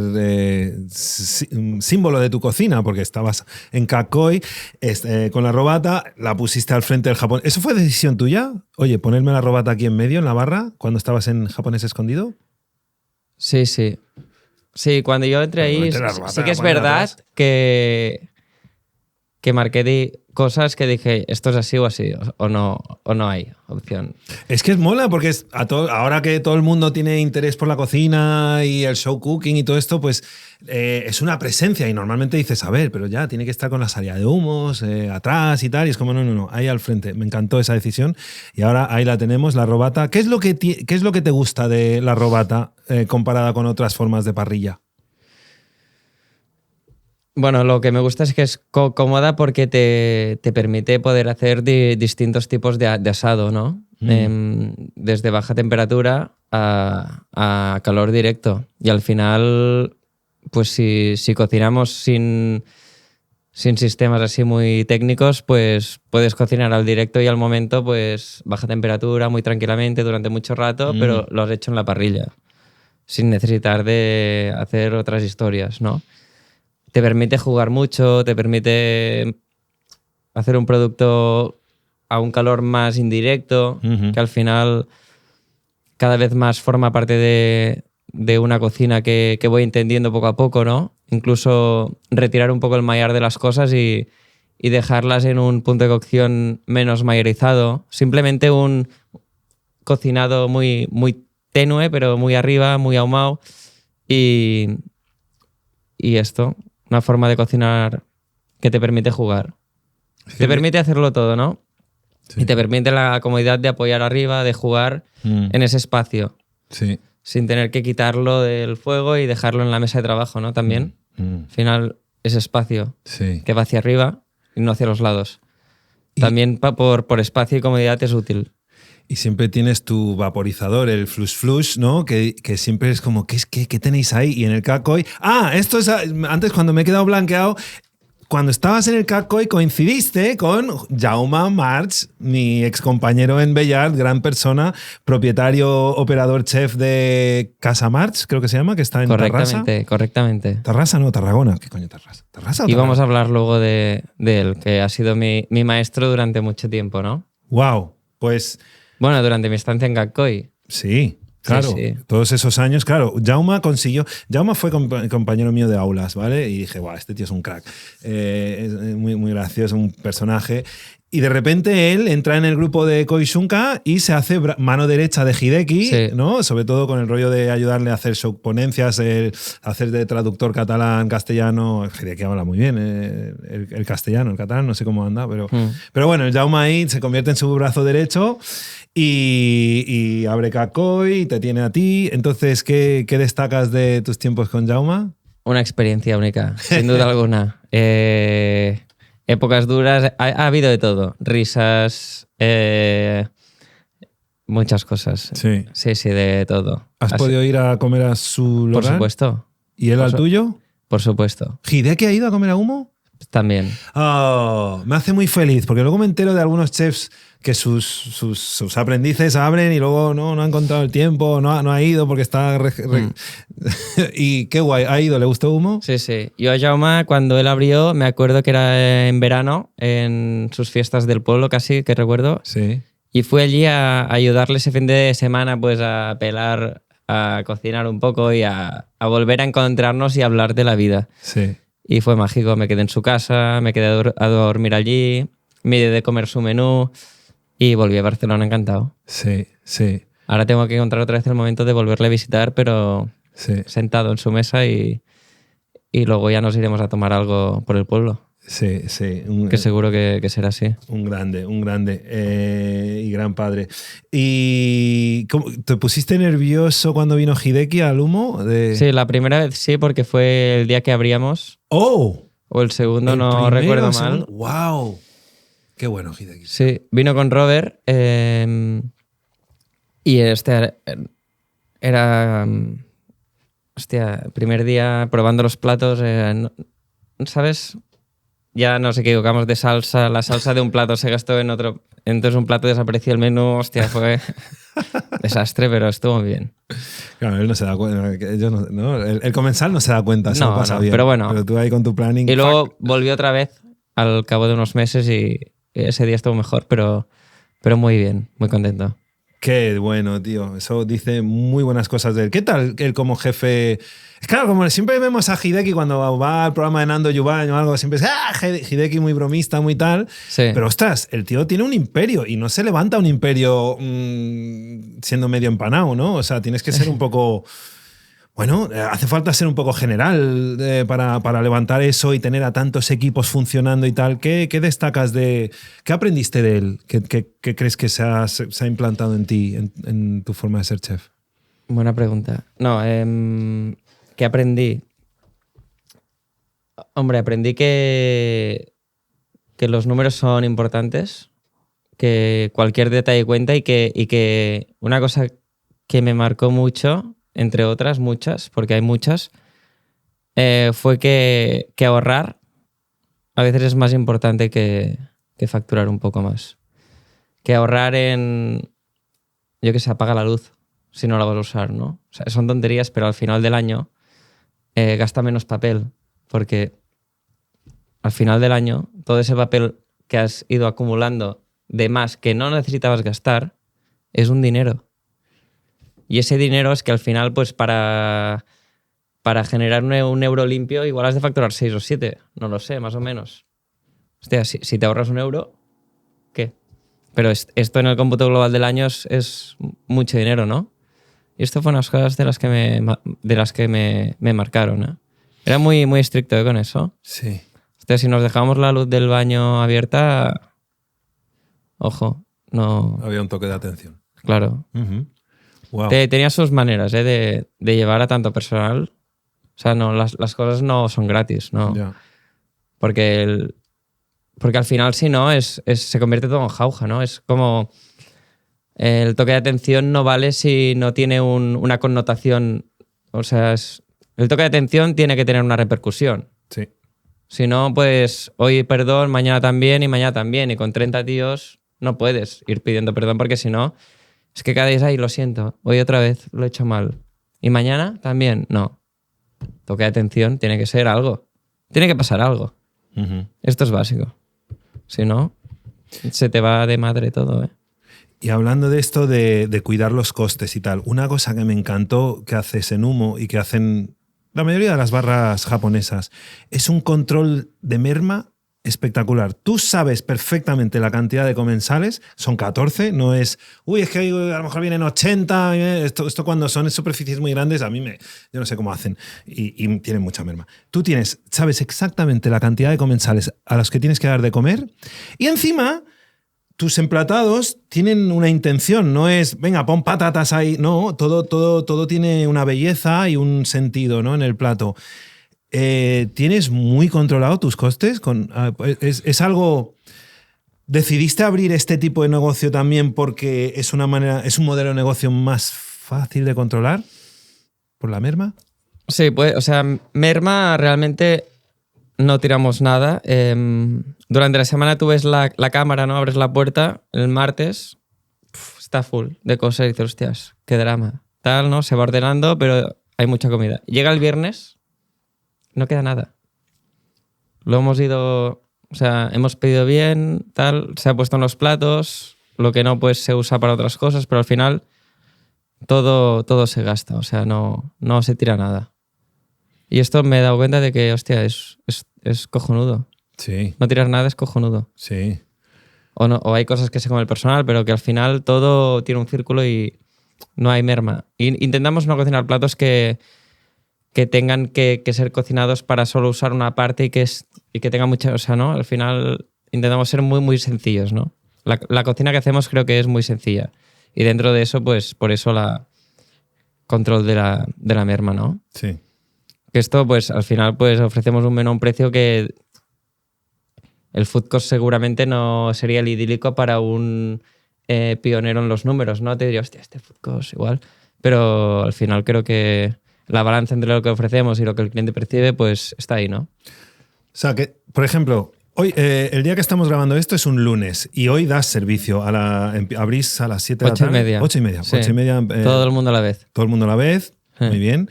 símbolo de tu cocina, porque estabas en Kakoi con la robata, la pusiste al frente del Japón. ¿Eso fue decisión tuya? Oye, ponerme la robata aquí en medio, en la barra, cuando estabas en Japonés Escondido. Sí, sí. Sí, cuando yo entré ahí, Ponte la robata, sí que es ponla verdad atrás. que marqué cosas que dije, esto es así o así, o no hay opción. Es que es mola, porque ahora que todo el mundo tiene interés por la cocina y el show cooking y todo esto, pues es una presencia y normalmente dices, a ver, pero ya tiene que estar con la salida de humos, atrás y tal, y es como, no, ahí al frente. Me encantó esa decisión y ahora ahí la tenemos, la robata. ¿Qué es lo que te gusta de la robata comparada con otras formas de parrilla? Bueno, lo que me gusta es que es cómoda porque te permite poder hacer distintos tipos de asado, ¿no? Desde baja temperatura a calor directo. Y al final, pues si cocinamos sin sistemas así muy técnicos, pues puedes cocinar al directo y al momento, pues baja temperatura muy tranquilamente durante mucho rato, pero lo has hecho en la parrilla, sin necesitar de hacer otras historias, ¿no? Te permite jugar mucho, te permite hacer un producto a un calor más indirecto, que al final cada vez más forma parte de una cocina que voy entendiendo poco a poco, ¿no? Incluso retirar un poco el maillar de las cosas y dejarlas en un punto de cocción menos mayorizado. Simplemente un cocinado muy, muy tenue, pero muy arriba, muy ahumado. Y esto, una forma de cocinar que te permite jugar. Te permite hacerlo todo, ¿no? Sí. Y te permite la comodidad de apoyar arriba, de jugar en ese espacio. Sí. Sin tener que quitarlo del fuego y dejarlo en la mesa de trabajo, ¿no? También. Al final, ese espacio Sí. que va hacia arriba y no hacia los lados. Y- También por espacio y comodidad es útil. Y siempre tienes tu vaporizador, el flush flush, ¿no? Que siempre es como, ¿qué tenéis ahí? Y en el Kakoi... esto es... Antes, cuando me he quedado blanqueado, cuando estabas en el Kakoi coincidiste con Jaume March, mi ex compañero en Bellart, gran persona, propietario, operador, chef de Casa March, creo que se llama, que está en Tarrasa. Correctamente. Tarrasa, no, Tarragona. ¿Qué coño Tarrasa? ¿Tarrasa o Y vamos a Tarragona? hablar luego de él, que ha sido mi maestro durante mucho tiempo, ¿no? Wow, pues... Bueno, durante mi estancia en Gakkoy. Sí, claro. Sí. Todos esos años, claro. Jaume fue compañero mío de aulas, ¿vale? Y dije, guau, este tío es un crack. Es muy, muy gracioso, un personaje. Y de repente él entra en el grupo de Koizunka y se hace mano derecha de Hideki, Sí. ¿no? Sobre todo con el rollo de ayudarle a hacer ponencias, hacer de traductor catalán-castellano. Hideki habla muy bien el castellano, el catalán, no sé cómo anda, pero bueno, el Jaume ahí se convierte en su brazo derecho y abre Kakoi y te tiene a ti. Entonces, ¿qué destacas de tus tiempos con Jaume? Una experiencia única, sin duda alguna. Épocas duras, ha habido de todo. Risas, muchas cosas. Sí. Sí, de todo. ¿Has podido ir a comer a su Por lugar? supuesto, ¿Y él al Por tuyo? por supuesto. ¿Hideki ha ido a comer a Humo? También. Oh, me hace muy feliz, porque luego me entero de algunos chefs que sus aprendices abren y luego no ha encontrado el tiempo, no ha ido porque está... Y qué guay, ¿ha ido? ¿Le gustó Humo? Sí. Yo a Jaume, cuando él abrió, me acuerdo que era en verano, en sus fiestas del pueblo casi, que recuerdo. Sí. Y fui allí a ayudarle ese fin de semana pues a pelar, a cocinar un poco y a volver a encontrarnos y a hablar de la vida. Sí. Y fue mágico, me quedé en su casa, me quedé a dormir allí, me di de comer su menú y volví a Barcelona encantado. Sí. Ahora tengo que encontrar otra vez el momento de volverle a visitar, pero Sí. sentado en su mesa y luego ya nos iremos a tomar algo por el pueblo, Sí. que seguro que será así. Un grande y gran padre. ¿Y te pusiste nervioso cuando vino Hideki al Humo? Sí, la primera vez sí, porque fue el día que abríamos, ¡Oh! o el segundo, El no primero, recuerdo el mal. segundo. ¡Wow! Qué bueno, Hideki. Sí, vino con Robert y era... Hostia, primer día probando los platos, ¿sabes? Ya nos equivocamos de salsa, la salsa de un plato se gastó en otro, entonces un plato desapareció el menú, hostia, fue desastre, pero estuvo muy bien. Claro, él no se da cuenta. El comensal no se da cuenta, eso No, pasa no, bien. pero bueno. Pero tú ahí con tu planning. Y luego volvió otra vez al cabo de unos meses y ese día estuvo mejor, pero muy bien, muy contento. Qué bueno, tío. Eso dice muy buenas cosas de él. ¿Qué tal él como jefe? Es claro, como siempre vemos a Hideki cuando va al programa de Nando Yubañ o algo, siempre es Hideki muy bromista, muy tal. Sí. Pero ostras, el tío tiene un imperio y no se levanta un imperio siendo medio empanado, ¿no? O sea, tienes que ser un poco... Bueno, hace falta ser un poco general para levantar eso y tener a tantos equipos funcionando y tal. ¿Qué destacas de... ¿Qué aprendiste de él? ¿Qué crees que se ha implantado en ti, en tu forma de ser chef? Buena pregunta. No, ¿qué aprendí? Hombre, aprendí que los números son importantes, que cualquier detalle cuenta y que una cosa que me marcó mucho, entre otras muchas, porque hay muchas, fue que ahorrar a veces es más importante que facturar un poco más. Que ahorrar en, yo qué sé, apaga la luz si no la vas a usar, ¿no? O sea, son tonterías, pero al final del año gasta menos papel, porque al final del año todo ese papel que has ido acumulando de más que no necesitabas gastar es un dinero. Y ese dinero es que al final, pues para generar un euro limpio, igual has de facturar 6 o 7, no lo sé, más o menos. Hostia, si te ahorras un euro, ¿qué? Pero esto en el cómputo global del año es mucho dinero, ¿no? Y esto fue unas cosas de las que me marcaron, ¿eh? Era muy, muy estricto con eso. Sí. Hostia, si nos dejábamos la luz del baño abierta, ojo, no... Había un toque de atención. Claro. Wow. Tenía sus maneras de llevar a tanto personal. O sea, no, las cosas no son gratis, ¿no? Ya. Porque al final, si no, se convierte todo en jauja, ¿no? Es como... El toque de atención no vale si no tiene una connotación... O sea, el toque de atención tiene que tener una repercusión. Sí. Si no, pues hoy perdón, mañana también y mañana también. Y con 30 tíos no puedes ir pidiendo perdón porque si no, es que cada día es ahí, lo siento, hoy otra vez lo he hecho mal. ¿Y mañana también? No. Toque de atención tiene que ser algo. Tiene que pasar algo. Esto es básico. Si no, se te va de madre todo, ¿eh? Y hablando de esto de cuidar los costes y tal, una cosa que me encantó que hace Senumo y que hacen la mayoría de las barras japonesas es un control de merma espectacular. Tú sabes perfectamente la cantidad de comensales, son 14, no es, es que a lo mejor vienen 80, esto cuando son superficies muy grandes, yo no sé cómo hacen y tienen mucha merma. Tú sabes exactamente la cantidad de comensales a los que tienes que dar de comer y encima tus emplatados tienen una intención, no es, venga, pon patatas ahí, no, todo tiene una belleza y un sentido, ¿no? En el plato. ¿Tienes muy controlado tus costes? ¿Es algo... ¿Decidiste abrir este tipo de negocio también porque es un modelo de negocio más fácil de controlar por la merma? Sí, pues, o sea, merma realmente no tiramos nada. Durante la semana tú ves la cámara, ¿no? Abres la puerta el martes, está full de cosas y dices, hostias, qué drama. Tal, ¿no? Se va ordenando, pero hay mucha comida. Llega el viernes, no queda nada. Lo hemos ido... O sea, hemos pedido bien, tal, se ha puesto en los platos, lo que no, pues se usa para otras cosas, pero al final todo se gasta, o sea, no se tira nada. Y esto me he dado cuenta de que, hostia, es cojonudo. Sí. No tirar nada es cojonudo. Sí. O hay cosas que se come el personal, pero que al final todo tiene un círculo y no hay merma. Intentamos no cocinar platos que tengan que ser cocinados para solo usar una parte y que tenga mucha... O sea, ¿no? Al final intentamos ser muy, muy sencillos, ¿no? La cocina que hacemos creo que es muy sencilla. Y dentro de eso, pues por eso la control de la merma, ¿no? Sí. Que esto, pues al final, pues ofrecemos un menú a un precio que el food cost seguramente no sería el idílico para un pionero en los números, ¿no? Te diría, hostia, este food cost igual. Pero al final creo que la balanza entre lo que ofrecemos y lo que el cliente percibe, pues está ahí, ¿no? O sea, que, por ejemplo, hoy, el día que estamos grabando esto es un lunes y hoy das servicio. Abrís a las 7 de la tarde. 8:30. Sí. 8:30. Todo el mundo a la vez. Todo el mundo a la vez. Muy bien.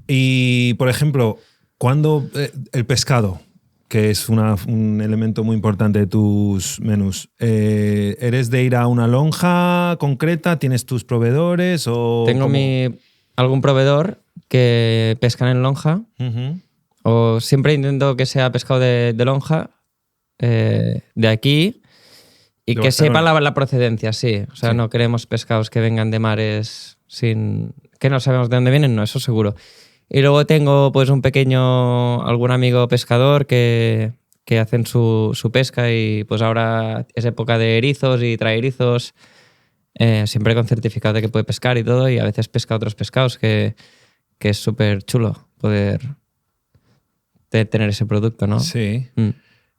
Y, por ejemplo, cuando el pescado, que es un elemento muy importante de tus menús, ¿eres de ir a una lonja concreta? ¿Tienes tus proveedores? O tengo algún proveedor que pescan en lonja. O siempre intento que sea pescado de lonja, de aquí, y que sepa la procedencia, sí. O sea, sí. No queremos pescados que vengan de mares que no sabemos de dónde vienen, no, eso seguro. Y luego tengo pues algún amigo pescador que hacen su pesca y pues ahora es época de erizos y trae erizos, siempre con certificado de que puede pescar y todo, y a veces pesca otros pescados que es súper chulo poder tener ese producto, ¿no? Sí.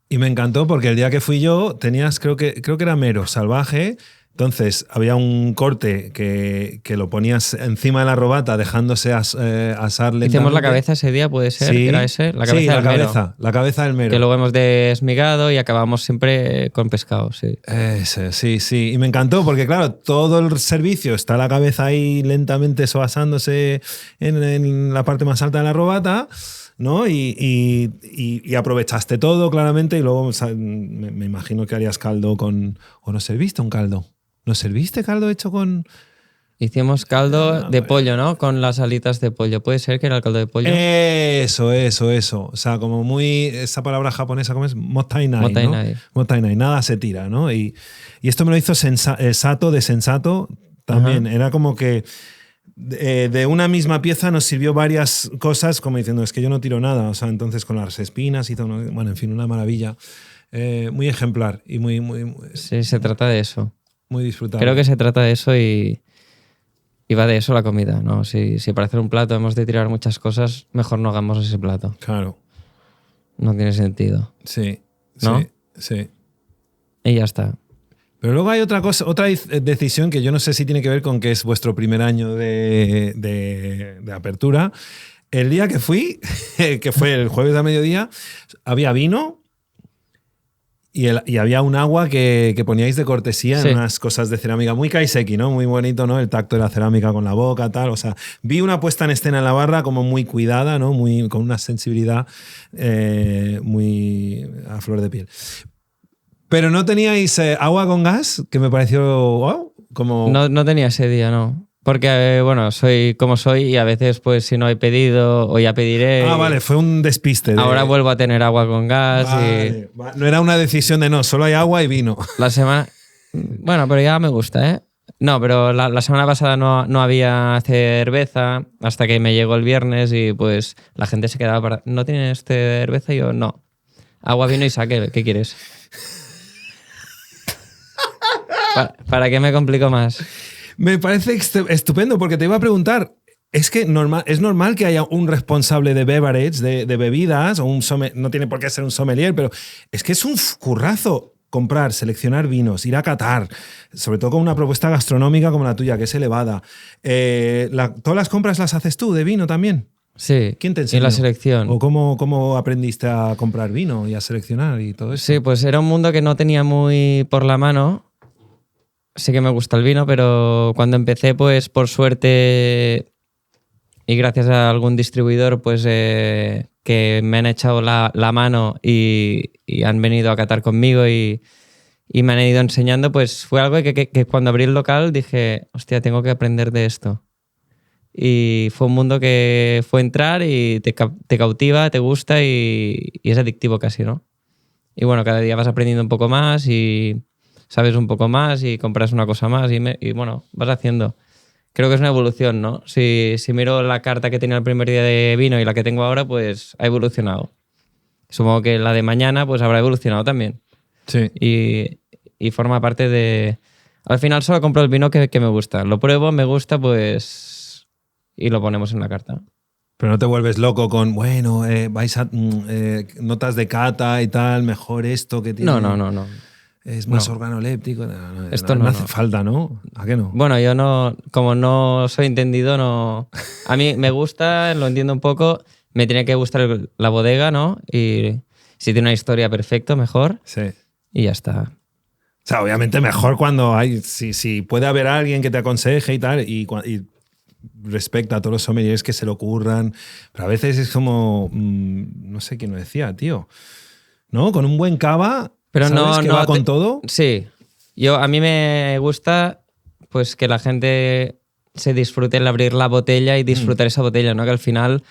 Y me encantó porque el día que fui yo tenías, creo que era mero salvaje. Entonces había un corte que lo ponías encima de la robata dejándose asar lentamente. Hicimos la cabeza ese día, puede ser, sí. ¿Era ese? La cabeza del mero. La cabeza del mero. Que luego hemos desmigado y acabamos siempre con pescado, sí. Sí. Y me encantó porque, claro, todo el servicio está la cabeza ahí lentamente asándose en la parte más alta de la robata, ¿no? Y aprovechaste todo claramente y luego me imagino que harías caldo con... ¿O nos serviste un caldo? ¿Nos serviste caldo hecho con...? Hicimos caldo de pollo, ¿no? Con las alitas de pollo. ¿Puede ser que era el caldo de pollo? Eso. O sea, como muy... Esa palabra japonesa, ¿cómo es? Mottainai, Mottainai. ¿no? Mottainai. Nada se tira, ¿no? Y esto me lo hizo Sato de Sensato también. Ajá. Era como que... de una misma pieza nos sirvió varias cosas, como diciendo, es que yo no tiro nada. O sea, entonces con las espinas y todo, bueno, en fin, una maravilla. Muy ejemplar y muy Sí, se trata de eso. muy disfrutable. Creo que se trata de eso y va de eso la comida, ¿no? Si para hacer un plato hemos de tirar muchas cosas, mejor no hagamos ese plato. Claro, No tiene sentido. sí, ¿No? sí. Y ya está. Pero luego hay otra cosa, otra decisión que yo no sé si tiene que ver con que es vuestro primer año de apertura. El día que fui, que fue el jueves a mediodía, había vino y había un agua que poníais de cortesía Sí. en unas cosas de cerámica. Muy kaiseki, ¿no? Muy bonito, ¿no? El tacto de la cerámica con la boca, tal. O sea, vi una puesta en escena en la barra como muy cuidada, ¿no? Muy, con una sensibilidad muy a flor de piel. Pero no teníais agua con gas, que me pareció wow, como... No tenía ese día, no. Porque, bueno, soy como soy y a veces, pues, si no he pedido o ya pediré. Ah, vale, fue un despiste. Ahora vuelvo a tener agua con gas y No era una decisión de no, solo hay agua y vino. la semana... Bueno, pero ya me gusta, ¿eh? No, pero la semana pasada no había cerveza hasta que me llegó el viernes y pues la gente se quedaba para... ¿No tienes cerveza? Y yo, no. Agua, vino y saque. ¿Qué quieres? ¿Para qué me complico más? Me parece estupendo porque te iba a preguntar, es que es normal que haya un responsable de beverage, de bebidas, o no tiene por qué ser un sommelier, pero es que es un currazo comprar, seleccionar vinos, ir a catar, sobre todo con una propuesta gastronómica como la tuya, que es elevada. ¿Todas las compras las haces tú de vino también? Sí. ¿Quién te enseñó? Y la selección. ¿O cómo aprendiste a comprar vino y a seleccionar y todo eso? Sí, pues era un mundo que no tenía muy por la mano. Sí que me gusta el vino, pero cuando empecé, pues por suerte y gracias a algún distribuidor, pues que me han echado la mano y han venido a catar conmigo y me han ido enseñando, pues fue algo que cuando abrí el local dije, hostia, tengo que aprender de esto. Y fue un mundo que fue entrar y te cautiva, te gusta y es adictivo casi, ¿no? Y bueno, cada día vas aprendiendo un poco más y sabes un poco más y compras una cosa más y bueno, vas haciendo. Creo que es una evolución, ¿no? Si miro la carta que tenía el primer día de vino y la que tengo ahora, pues ha evolucionado. Supongo que la de mañana pues habrá evolucionado también. Sí. Y forma parte de... Al final solo compro el vino que me gusta. Lo pruebo, me gusta, pues... Y lo ponemos en la carta. Pero no te vuelves loco con, bueno, vais a notas de cata y tal, mejor esto que tiene... No. Es más No. organoléptico. Esto no no, hace no. falta, ¿no? ¿A qué no? Bueno, yo no... Como no soy entendido, no... A mí me gusta, lo entiendo un poco. Me tiene que gustar la bodega, ¿no? Y si tiene una historia, perfecto, mejor. Sí. Y ya está. O sea, obviamente mejor cuando hay... Si puede haber alguien que te aconseje y tal, y respecta a todos los sommeliers que se lo ocurran. Pero a veces es como... no sé quién lo decía, tío. ¿No? Con un buen cava... Pero ¿sabes que va con todo? Sí. A mí me gusta pues que la gente se disfrute el abrir la botella y disfrutar esa botella, ¿no? Que al final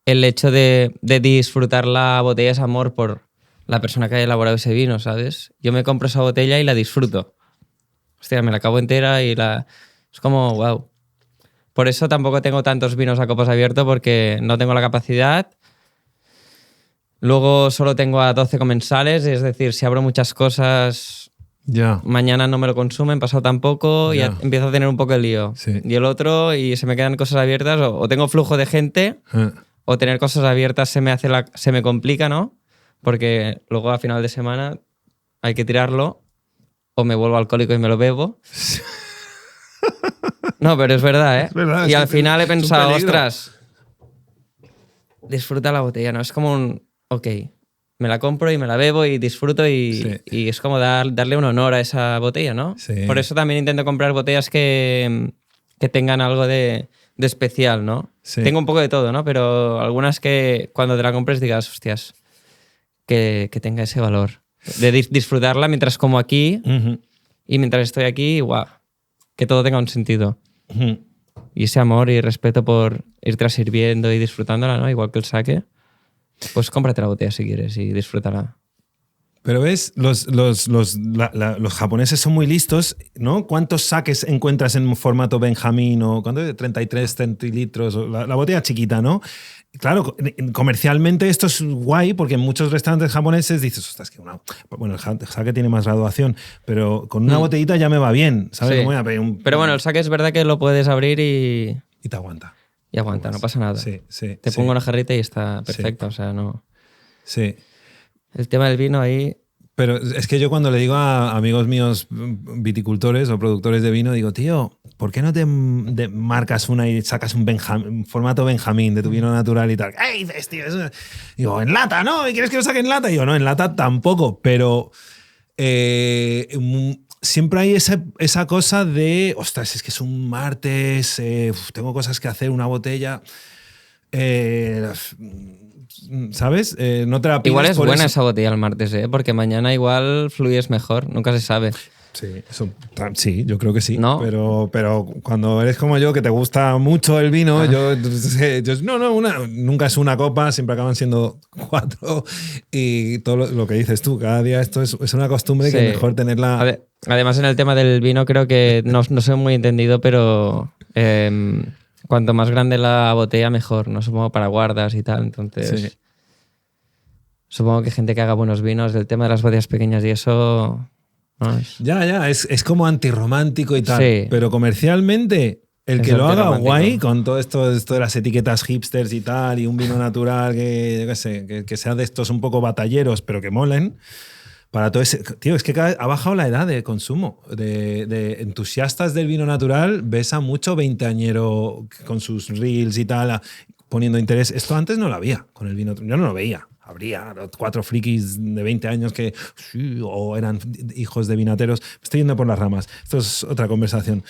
el hecho de disfrutar la botella es amor por la persona que haya elaborado ese vino, ¿sabes? Yo me compro esa botella y la disfruto. Hostia, me la acabo entera y es como, wow. Por eso tampoco tengo tantos vinos a copos abiertos porque no tengo la capacidad. Luego solo tengo a 12 comensales, es decir, si abro muchas cosas, Ya. mañana no me lo consumen, pasado tampoco, Ya. y empiezo a tener un poco de lío. Sí. Y el otro, y se me quedan cosas abiertas, o tengo flujo de gente, o tener cosas abiertas se me complica, ¿no? Porque luego a final de semana hay que tirarlo, o me vuelvo alcohólico y me lo bebo. No, pero es verdad, ¿eh? Es verdad, y es al un final he pensado, peligro. ostras, disfruta la botella, ¿no? Es como un, ok, me la compro y me la bebo y disfruto y es como darle un honor a esa botella, ¿no? Sí. Por eso también intento comprar botellas que tengan algo de especial, ¿no? Sí. Tengo un poco de todo, ¿no? Pero algunas que cuando te la compres digas, hostias, que tenga ese valor. De disfrutarla mientras como aquí Ujú. y mientras estoy aquí, guau, que todo tenga un sentido. Ujú. Y ese amor y respeto por irte sirviendo y disfrutándola, ¿no? Igual que el sake, pues cómprate la botella si quieres y disfrútala. Pero ves, los japoneses son muy listos, ¿no? ¿Cuántos saques encuentras en formato Benjamín o 33 centilitros? La botella chiquita, ¿no? Claro, comercialmente esto es guay porque en muchos restaurantes japoneses dices, ostras, que bueno, el sake tiene más graduación, pero con una botellita ya me va bien, ¿sabes? Sí. Pero bueno, el sake es verdad que lo puedes abrir y te aguanta. Y aguanta, no pasa nada. Sí. Te pongo una jarrita y está perfecta, o sea, no... Sí. El tema del vino ahí... Pero es que yo cuando le digo a amigos míos viticultores o productores de vino, digo, tío, ¿por qué no te marcas una y sacas un formato Benjamín de tu vino natural y tal? ¿Qué dices, tío? Digo, en lata, ¿no? ¿Y quieres que lo saque en lata? Y yo, no, en lata tampoco, pero siempre hay esa cosa de, ostras, es que es un martes, tengo cosas que hacer, una botella... ¿sabes? No te la pides. Igual es por buena eso. esa botella el martes, porque mañana igual fluyes mejor, nunca se sabe. Sí, yo creo que sí. ¿No? Pero cuando eres como yo, que te gusta mucho el vino, nunca es una copa, siempre acaban siendo 4. Y todo lo que dices tú, cada día esto es una costumbre que mejor tenerla. Además, en el tema del vino, creo que no soy muy entendido, pero cuanto más grande la botella, mejor, ¿no? Supongo para guardas y tal. Entonces, supongo que gente que haga buenos vinos, el tema de las botellas pequeñas y eso. No es... Ya, es como antirromántico y tal. Sí. Pero comercialmente, el Es que lo haga antirromántico. guay, con todo esto de las etiquetas hipsters y tal, y un vino natural que, yo qué sé, que sea de estos un poco batalleros, pero que molen. Para todo ese. Tío, es que ha bajado la edad de consumo. De entusiastas del vino natural, ves a mucho veinteañero con sus reels y tal, poniendo interés. Esto antes no lo había con el vino. Yo no lo veía. Habría 4 frikis de 20 años que o eran hijos de vinateros. Me estoy yendo por las ramas. Esto es otra conversación.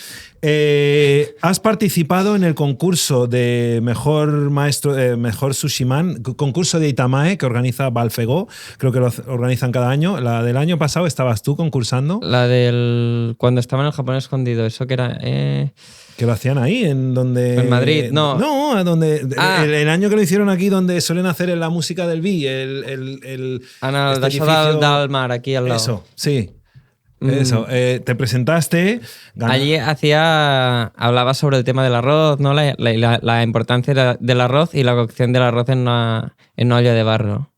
Has participado en el concurso de mejor maestro, mejor sushiman, concurso de Itamae que organiza Balfegó. Creo que lo organizan cada año. La del año pasado estabas tú concursando. La del... Cuando estaba en el Japón escondido, eso que era... Que lo hacían ahí, en donde... En Madrid, no. No, donde... El año que lo hicieron aquí, donde suelen hacer la música del Vi, el el edificio... del mar, aquí al lado. Eso, sí. Eso. Te presentaste... Allí hablaba sobre el tema del arroz, ¿no? La importancia del arroz y la cocción del arroz en una olla de barro.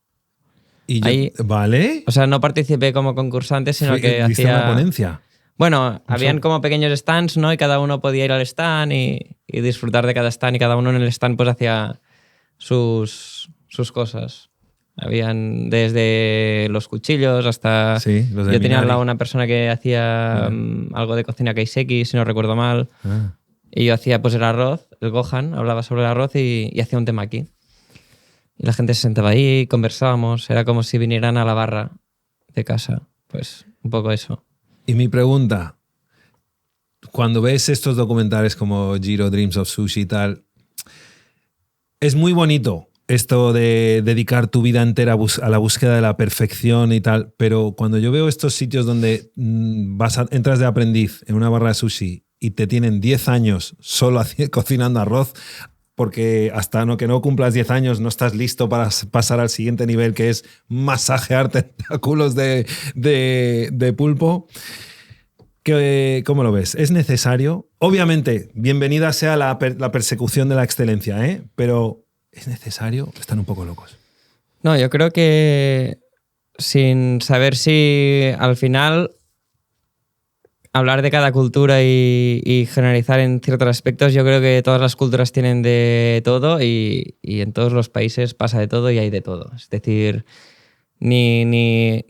Y ahí, ¿vale? O sea, no participé como concursante, sino que ¿Viste hacía... una ponencia? Bueno, habían como pequeños stands, ¿no? Y cada uno podía ir al stand y disfrutar de cada stand, y cada uno en el stand pues hacía sus cosas. Habían desde los cuchillos hasta... Sí, los de Yo tenía al Minari. lado una persona que hacía algo de cocina kaiseki, si no recuerdo mal. Y yo hacía pues el arroz, el gohan, hablaba sobre el arroz y hacía un temaki. Y la gente se sentaba ahí, conversábamos, era como si vinieran a la barra de casa. Pues un poco eso. Y mi pregunta, cuando ves estos documentales como Jiro Dreams of Sushi y tal, es muy bonito esto de dedicar tu vida entera a la búsqueda de la perfección y tal, pero cuando yo veo estos sitios donde entras de aprendiz en una barra de sushi y te tienen 10 años solo cocinando arroz, porque hasta que no cumplas 10 años no estás listo para pasar al siguiente nivel, que es masajear tentáculos de pulpo. ¿Cómo lo ves? ¿Es necesario? Obviamente, bienvenida sea la persecución de la excelencia, ¿eh? Pero ¿es necesario? Están un poco locos. No, yo creo que sin saber si al final hablar de cada cultura y generalizar en ciertos aspectos, yo creo que todas las culturas tienen de todo y en todos los países pasa de todo y hay de todo. Es decir, ni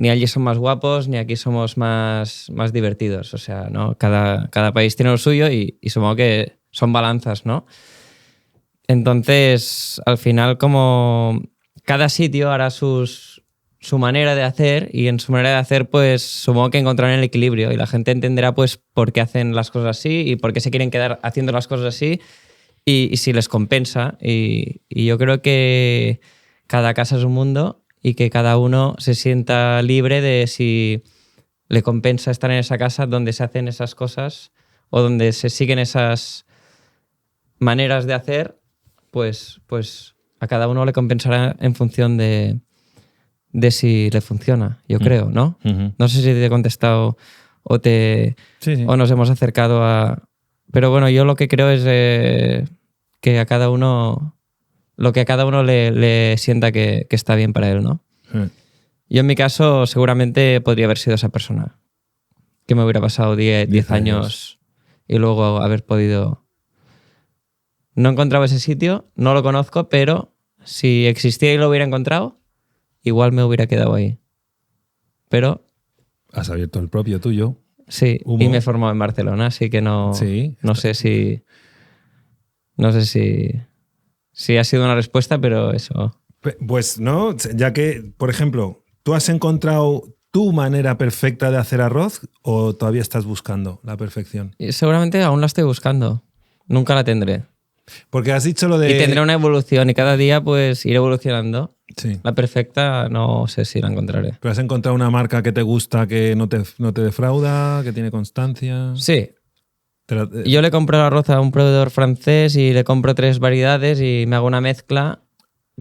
allí son más guapos ni aquí somos más divertidos. O sea, ¿no? Cada país tiene lo suyo y supongo que son balanzas, ¿no? Entonces, al final, como cada sitio hará su manera de hacer y en su manera de hacer, pues supongo que encontrarán el equilibrio y la gente entenderá pues por qué hacen las cosas así y por qué se quieren quedar haciendo las cosas así y si les compensa. Y yo creo que cada casa es un mundo y que cada uno se sienta libre de si le compensa estar en esa casa donde se hacen esas cosas o donde se siguen esas maneras de hacer, pues a cada uno le compensará en función de de si le funciona, yo creo, ¿no? Ujú. No sé si te he contestado o Sí. o nos hemos acercado a... Pero bueno, yo lo que creo es que a cada uno... Lo que a cada uno le sienta que está bien para él, ¿no? Yo en mi caso seguramente podría haber sido esa persona. Que me hubiera pasado 10 años y luego haber podido... No he encontrado ese sitio, no lo conozco, pero si existía y lo hubiera encontrado, igual me hubiera quedado ahí. Pero Has abierto el propio tuyo. sí, Humo. y me he formado en Barcelona, así que no, Sí. no sé si... No sé si ha sido una respuesta, pero eso... Pues no, ya que, por ejemplo, ¿tú has encontrado tu manera perfecta de hacer arroz o todavía estás buscando la perfección? Y seguramente aún la estoy buscando. Nunca la tendré. Porque has dicho lo de... Y tendré una evolución y cada día pues iré evolucionando. Sí. La perfecta no sé si la encontraré. Pero has encontrado una marca que te gusta, que no te defrauda, que tiene constancia. Sí. Te Yo le compro el arroz a un proveedor francés y le compro 3 variedades y me hago una mezcla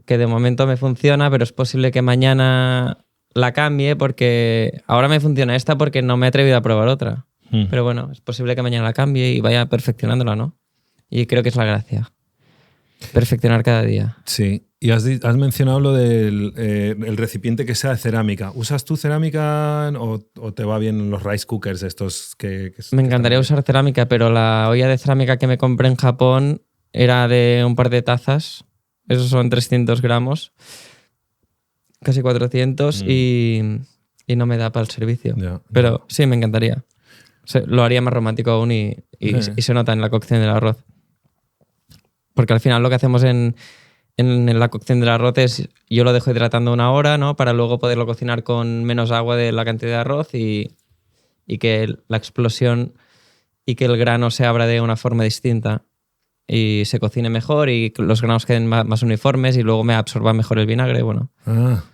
que de momento me funciona, pero es posible que mañana la cambie porque ahora me funciona esta porque no me he atrevido a probar otra. Pero bueno, es posible que mañana la cambie y vaya perfeccionándola, ¿no? Y creo que es la gracia. Perfeccionar cada día. Sí. Y has mencionado lo del el recipiente que sea de cerámica. ¿Usas tú cerámica o te va bien los rice cookers estos Me encantaría usar cerámica, pero la olla de cerámica que me compré en Japón era de un par de tazas. Esos son 300 gramos. Casi 400 y no me da para el servicio. Ya, pero sí, me encantaría. Lo haría más romántico aún y se nota en la cocción del arroz. Porque al final lo que hacemos en la cocción del arroz es yo lo dejo hidratando 1 hora, ¿no? Para luego poderlo cocinar con menos agua de la cantidad de arroz y que la explosión y que el grano se abra de una forma distinta y se cocine mejor y que los granos queden más uniformes y luego me absorba mejor el vinagre, bueno. Ah.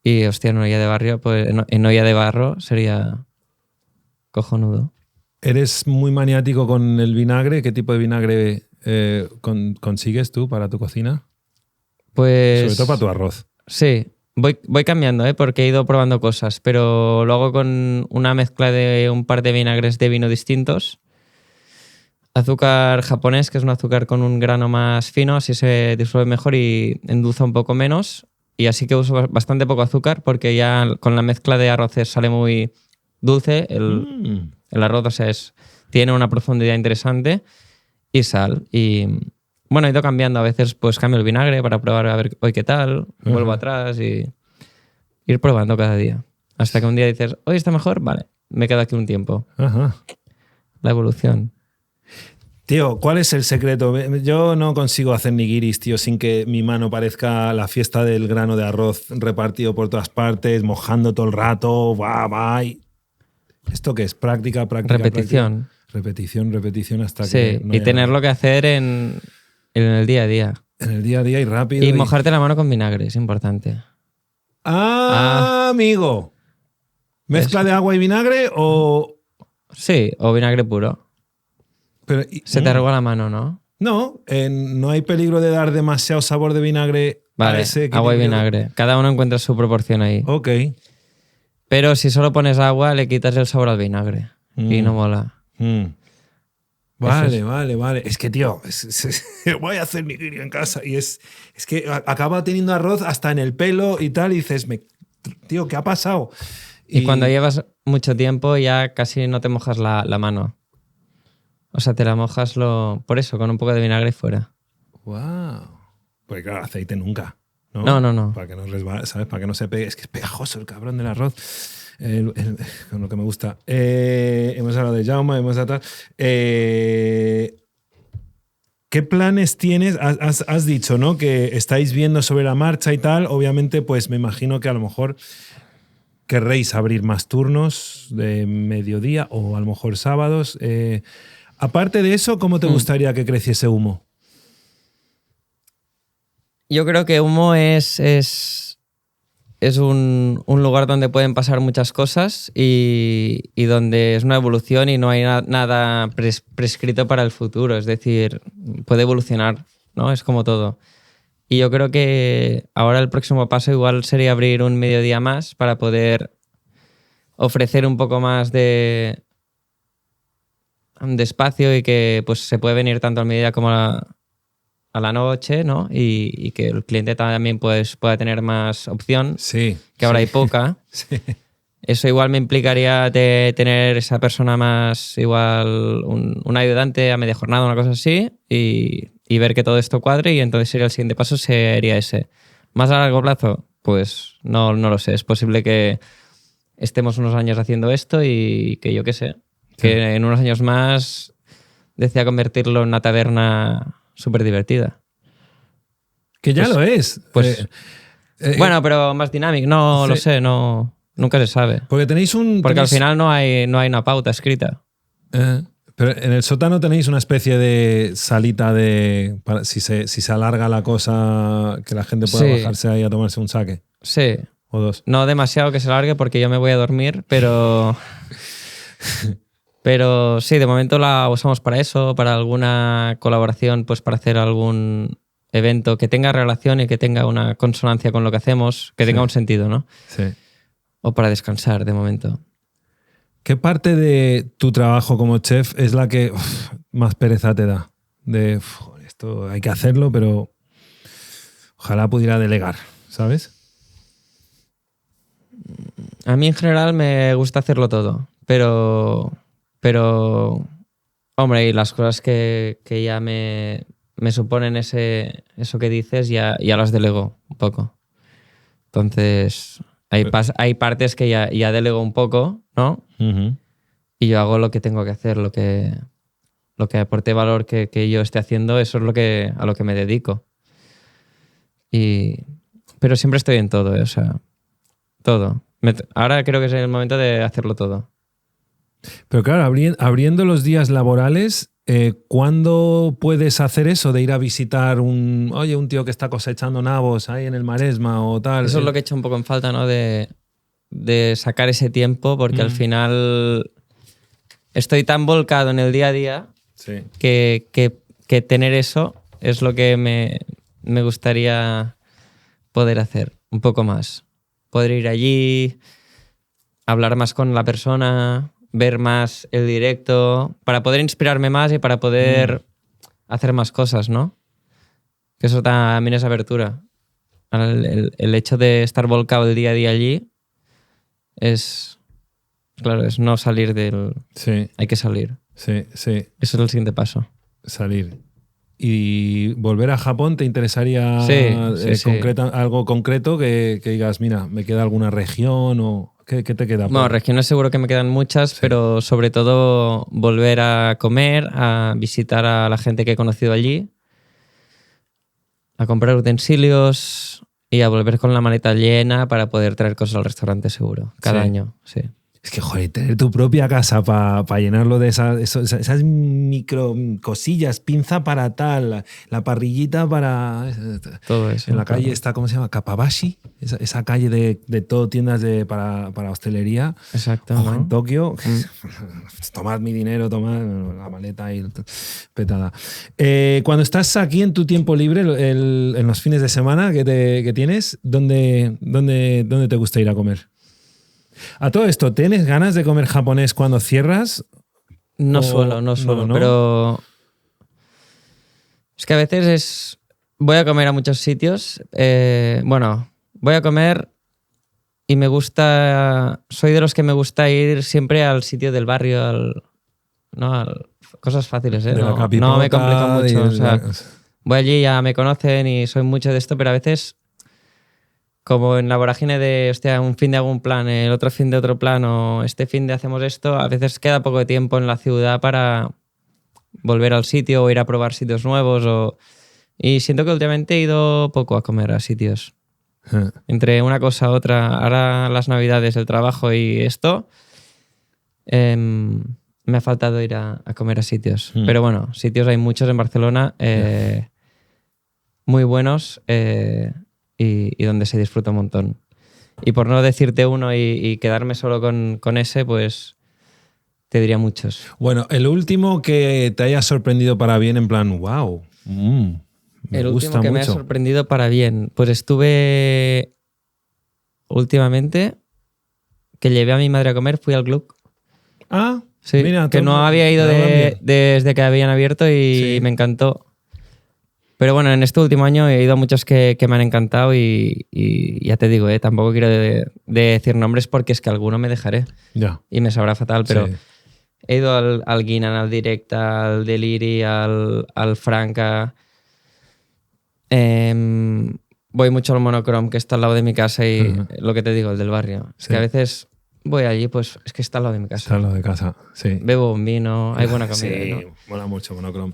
Y hostia, en olla de barrio, pues en olla de barro sería cojonudo. ¿Eres muy maniático con el vinagre? ¿Qué tipo de vinagre consigues tú para tu cocina? Pues... Sobre todo para tu arroz. Sí, voy cambiando, porque he ido probando cosas, pero lo hago con una mezcla de un par de vinagres de vino distintos. Azúcar japonés, que es un azúcar con un grano más fino, así se disuelve mejor y endulza un poco menos. Y así que uso bastante poco azúcar porque ya con la mezcla de arroces sale muy dulce. El arroz, o sea, tiene una profundidad interesante. Y sal. Y bueno, he ido cambiando. A veces pues cambio el vinagre para probar a ver hoy qué tal. Vuelvo atrás y ir probando cada día. Hasta que un día dices, hoy está mejor, vale, me quedo aquí un tiempo. Ajá. La evolución. Tío, ¿cuál es el secreto? Yo no consigo hacer nigiris, tío, sin que mi mano parezca la fiesta del grano de arroz repartido por todas partes, mojando todo el rato. ¿Esto qué es? Práctica. Repetición. Repetición hasta sí, que... y tenerlo que hacer en el día a día. En el día a día y rápido. Y mojarte la mano con vinagre, es importante. Amigo. ¿Mezcla de agua y vinagre o...? Sí, o vinagre puro. Pero, se te arruga la mano, ¿no? No, no hay peligro de dar demasiado sabor de vinagre. Vale, agua y vinagre. Cada uno encuentra su proporción ahí. Ok. Pero si solo pones agua, le quitas el sabor al vinagre. Y no mola. Vale. Es que, tío, voy a hacer nigiri en casa y es que acaba teniendo arroz hasta en el pelo y tal y dices, tío, ¿qué ha pasado? Y cuando llevas mucho tiempo ya casi no te mojas la mano. O sea, te la mojas por eso, con un poco de vinagre fuera. ¡Wow! Pues claro, aceite nunca. No. Para que no resbale, ¿sabes? Para que no se pegue. Es que es pegajoso el cabrón del arroz. Con lo que me gusta. Hemos hablado de Jaume, hemos hablado... ¿Qué planes tienes? Has dicho, ¿no? Que estáis viendo sobre la marcha y tal. Obviamente, pues me imagino que a lo mejor querréis abrir más turnos de mediodía o a lo mejor sábados. Aparte de eso, ¿cómo te gustaría que creciese Humo? Yo creo que Humo es un lugar donde pueden pasar muchas cosas y donde es una evolución y no hay nada prescrito para el futuro. Es decir, puede evolucionar, ¿no? Es como todo. Y yo creo que ahora el próximo paso igual sería abrir un mediodía más para poder ofrecer un poco más de espacio y que pues se puede venir tanto al mediodía como a la noche, ¿no? Y que el cliente también pues, pueda tener más opción, Sí. que ahora hay poca. Sí. Eso igual me implicaría de tener esa persona más, igual un ayudante a media jornada, una cosa así, y ver que todo esto cuadre, y entonces sería el siguiente paso, sería ese. Más a largo plazo, pues no lo sé. Es posible que estemos unos años haciendo esto y que yo qué sé, que en unos años más decida convertirlo en una taberna súper divertida. Que ya Pues- lo es. pues- Bueno, pero más dinámico, no sí. lo sé, no, nunca se sabe. Porque tenéis un... Porque al tenéis- final no hay una pauta escrita. pero en el sótano tenéis una especie de salita de... si se alarga la cosa, que la gente pueda Sí. bajarse ahí a tomarse un saque. Sí, O dos. no demasiado que se largue porque yo me voy a dormir, pero... Pero sí, de momento la usamos para eso, para alguna colaboración, pues para hacer algún evento que tenga relación y que tenga una consonancia con lo que hacemos, que tenga un sentido, ¿no? Sí. O para descansar de momento. ¿Qué parte de tu trabajo como chef es la que más pereza te da? De esto hay que hacerlo, pero ojalá pudiera delegar, ¿sabes? A mí en general me gusta hacerlo todo, pero hombre, y las cosas que ya me suponen eso que dices, ya las delego un poco. Entonces, hay partes que ya delego un poco, ¿no? Uh-huh. Y yo hago lo que tengo que hacer, lo que aporte valor que yo esté haciendo, eso es a lo que me dedico. Pero siempre estoy en todo, o sea, todo. Ahora creo que es el momento de hacerlo todo. Pero claro, abriendo los días laborales, ¿cuándo puedes hacer eso de ir a visitar un tío que está cosechando nabos ahí en el Maresma o tal? Eso es lo que he hecho un poco en falta, ¿no? De sacar ese tiempo, porque al final estoy tan volcado en el día a día Sí. que tener eso es lo que me gustaría poder hacer un poco más. Poder ir allí, hablar más con la persona, ver más el directo, para poder inspirarme más y para poder hacer más cosas, ¿no? Que eso también es abertura. El hecho de estar volcado el día a día allí es no salir del... Sí, Hay que salir. sí. Eso es el siguiente paso. Salir. ¿Y volver a Japón te interesaría Sí. algo concreto que digas, mira, me queda alguna región o qué te queda? Bueno, regiones seguro que me quedan muchas, pero sobre todo volver a comer, a visitar a la gente que he conocido allí, a comprar utensilios y a volver con la maleta llena para poder traer cosas al restaurante seguro, cada año, sí. Es que, joder, tener tu propia casa para llenarlo de esas micro cosillas, pinza para tal, la parrillita para... Todo eso. En la calle está, ¿cómo se llama? Kapabashi, esa calle de todo tiendas para hostelería. Exacto. Ojo, ¿no? en Tokio, tomad mi dinero, tomad la maleta ahí petada. Cuando estás aquí en tu tiempo libre, en los fines de semana que tienes, ¿dónde te gusta ir a comer? A todo esto, ¿tienes ganas de comer japonés cuando cierras? No O- suelo, no, ¿no? pero es que a veces voy a comer a muchos sitios. Voy a comer y me gusta, soy de los que me gusta ir siempre al sitio del barrio, cosas fáciles, ¿eh? De la No capipota, me complico mucho. O sea, de- voy allí, ya me conocen y soy mucho de esto, pero a veces, como en la vorágine de, hostia, un fin de hago un plan, el otro fin de otro plan, o este fin de hacemos esto, a veces queda poco de tiempo en la ciudad para volver al sitio o ir a probar sitios nuevos. Y siento que últimamente he ido poco a comer a sitios. Entre una cosa u otra, ahora las navidades, el trabajo y esto, me ha faltado ir a comer a sitios. Pero bueno, sitios hay muchos en Barcelona, muy buenos, y donde se disfruta un montón. Y por no decirte uno y quedarme solo con ese, pues te diría muchos. Bueno, el último que te haya sorprendido para bien, en plan, wow, El gusta último que me ha mucho. sorprendido para bien. Pues estuve últimamente que llevé a mi madre a comer, fui al club. Ah, Sí, mira, que no había ido desde que habían abierto y Sí. me encantó. Pero bueno, en este último año he ido a muchos que me han encantado y ya te digo, tampoco quiero de decir nombres porque es que alguno me dejaré Ya. y me sabrá fatal, pero Sí. he ido al Guinan, al Directa, al Deliri, al Franca. Voy mucho al Monochrome, que está al lado de mi casa y Ujú. lo que te digo, el del barrio. Es Sí. que a veces voy allí, pues es que está al lado de mi casa. Está lo de casa, sí. Bebo un vino, hay buena comida. Sí, ¿no? mola mucho Monochrome.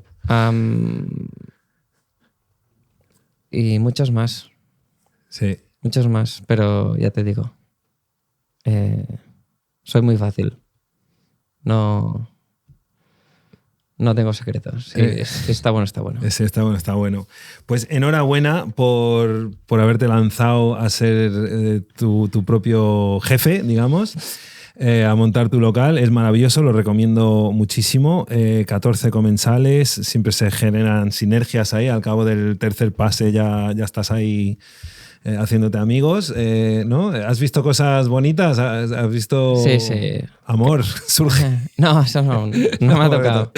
Y muchos más, Sí. pero ya te digo, soy muy fácil. No tengo secretos. Sí, si está bueno, está bueno. Sí, está bueno. Pues enhorabuena por haberte lanzado a ser tu propio jefe, digamos, a montar tu local. Es maravilloso, lo recomiendo muchísimo. 14 comensales, siempre se generan sinergias ahí. Al cabo del tercer pase ya estás ahí haciéndote amigos, ¿no? ¿Has visto cosas bonitas? ¿Has visto Sí. amor? Surge. No, eso no me ha tocado.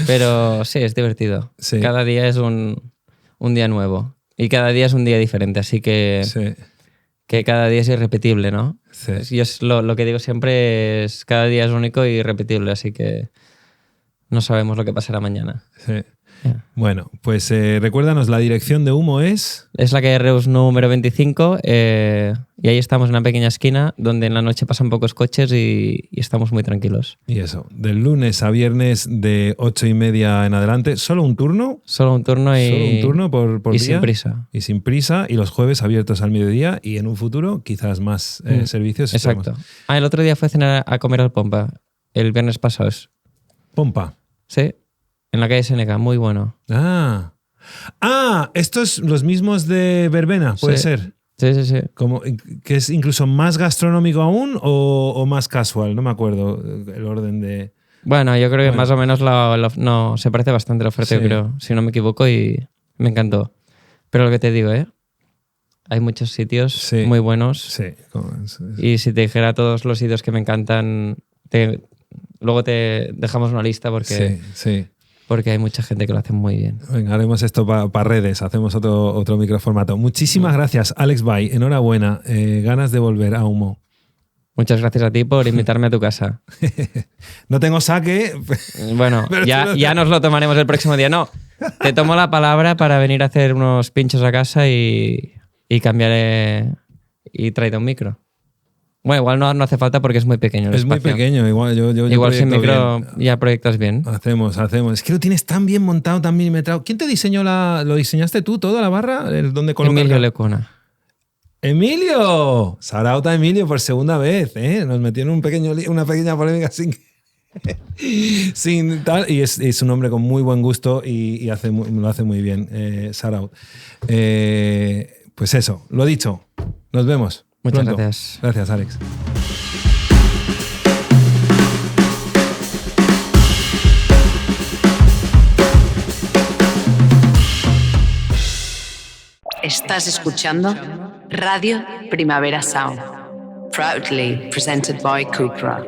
Pero sí, es divertido. Sí. Cada día es un día nuevo. Y cada día es un día diferente, así que, Sí, que cada día es irrepetible, ¿no? sí. Yo lo que digo siempre es cada día es único y irrepetible, así que no sabemos lo que pasará mañana. Sí. Yeah. Bueno, pues recuérdanos, la dirección de Humo es... Es la calle Reus número 25 y ahí estamos en una pequeña esquina donde en la noche pasan pocos coches y estamos muy tranquilos. Y eso, del lunes a viernes de 8:30 en adelante, ¿solo un turno? Solo un turno y, ¿Solo un turno por y día? sin prisa. Y sin prisa, y los jueves abiertos al mediodía y en un futuro quizás más servicios. Exacto. El otro día fue a cenar a comer al Pompa, el viernes pasado. Pompa. Sí, en la calle Seneca, muy bueno. Estos los mismos de Verbena, puede Sí. ser. Sí. Como, que es incluso más gastronómico aún o más casual, no me acuerdo el orden de... Bueno, yo creo que Bueno. más o menos no, se parece bastante la oferta, Sí. yo creo, si no me equivoco, y me encantó. Pero lo que te digo, hay muchos sitios Sí. muy buenos. Sí, Y si te dijera todos los sitios que me encantan, luego te dejamos una lista sí. porque hay mucha gente que lo hace muy bien. Venga, haremos esto para redes, hacemos otro microformato. Muchísimas gracias, Alex Bay, enhorabuena, ganas de volver a Humo. Muchas gracias a ti por invitarme a tu casa. No tengo saque. Bueno, Pero ya nos lo tomaremos el próximo día. No, te tomo la palabra para venir a hacer unos pinchos a casa y cambiaré y traeré un micro. Bueno, igual no hace falta porque es muy pequeño el Es muy espacio. pequeño, igual yo Igual sin proyecto micro bien. ya proyectas bien. Hacemos. Es que lo tienes tan bien montado, tan milimetrado. ¿Quién te diseñó lo diseñaste tú, toda la barra? ¿Dónde colocas Emilio Lecuna. ¡Emilio! Sarauta a Emilio por segunda vez, ¿eh? Nos metió en una pequeña polémica sin tal. Y es un hombre con muy buen gusto y lo hace muy bien, Saraut. Pues eso, lo dicho. Nos vemos. Muchas pronto. gracias. Gracias, Alex. Estás escuchando Radio Primavera Sound, proudly presented by Cupra.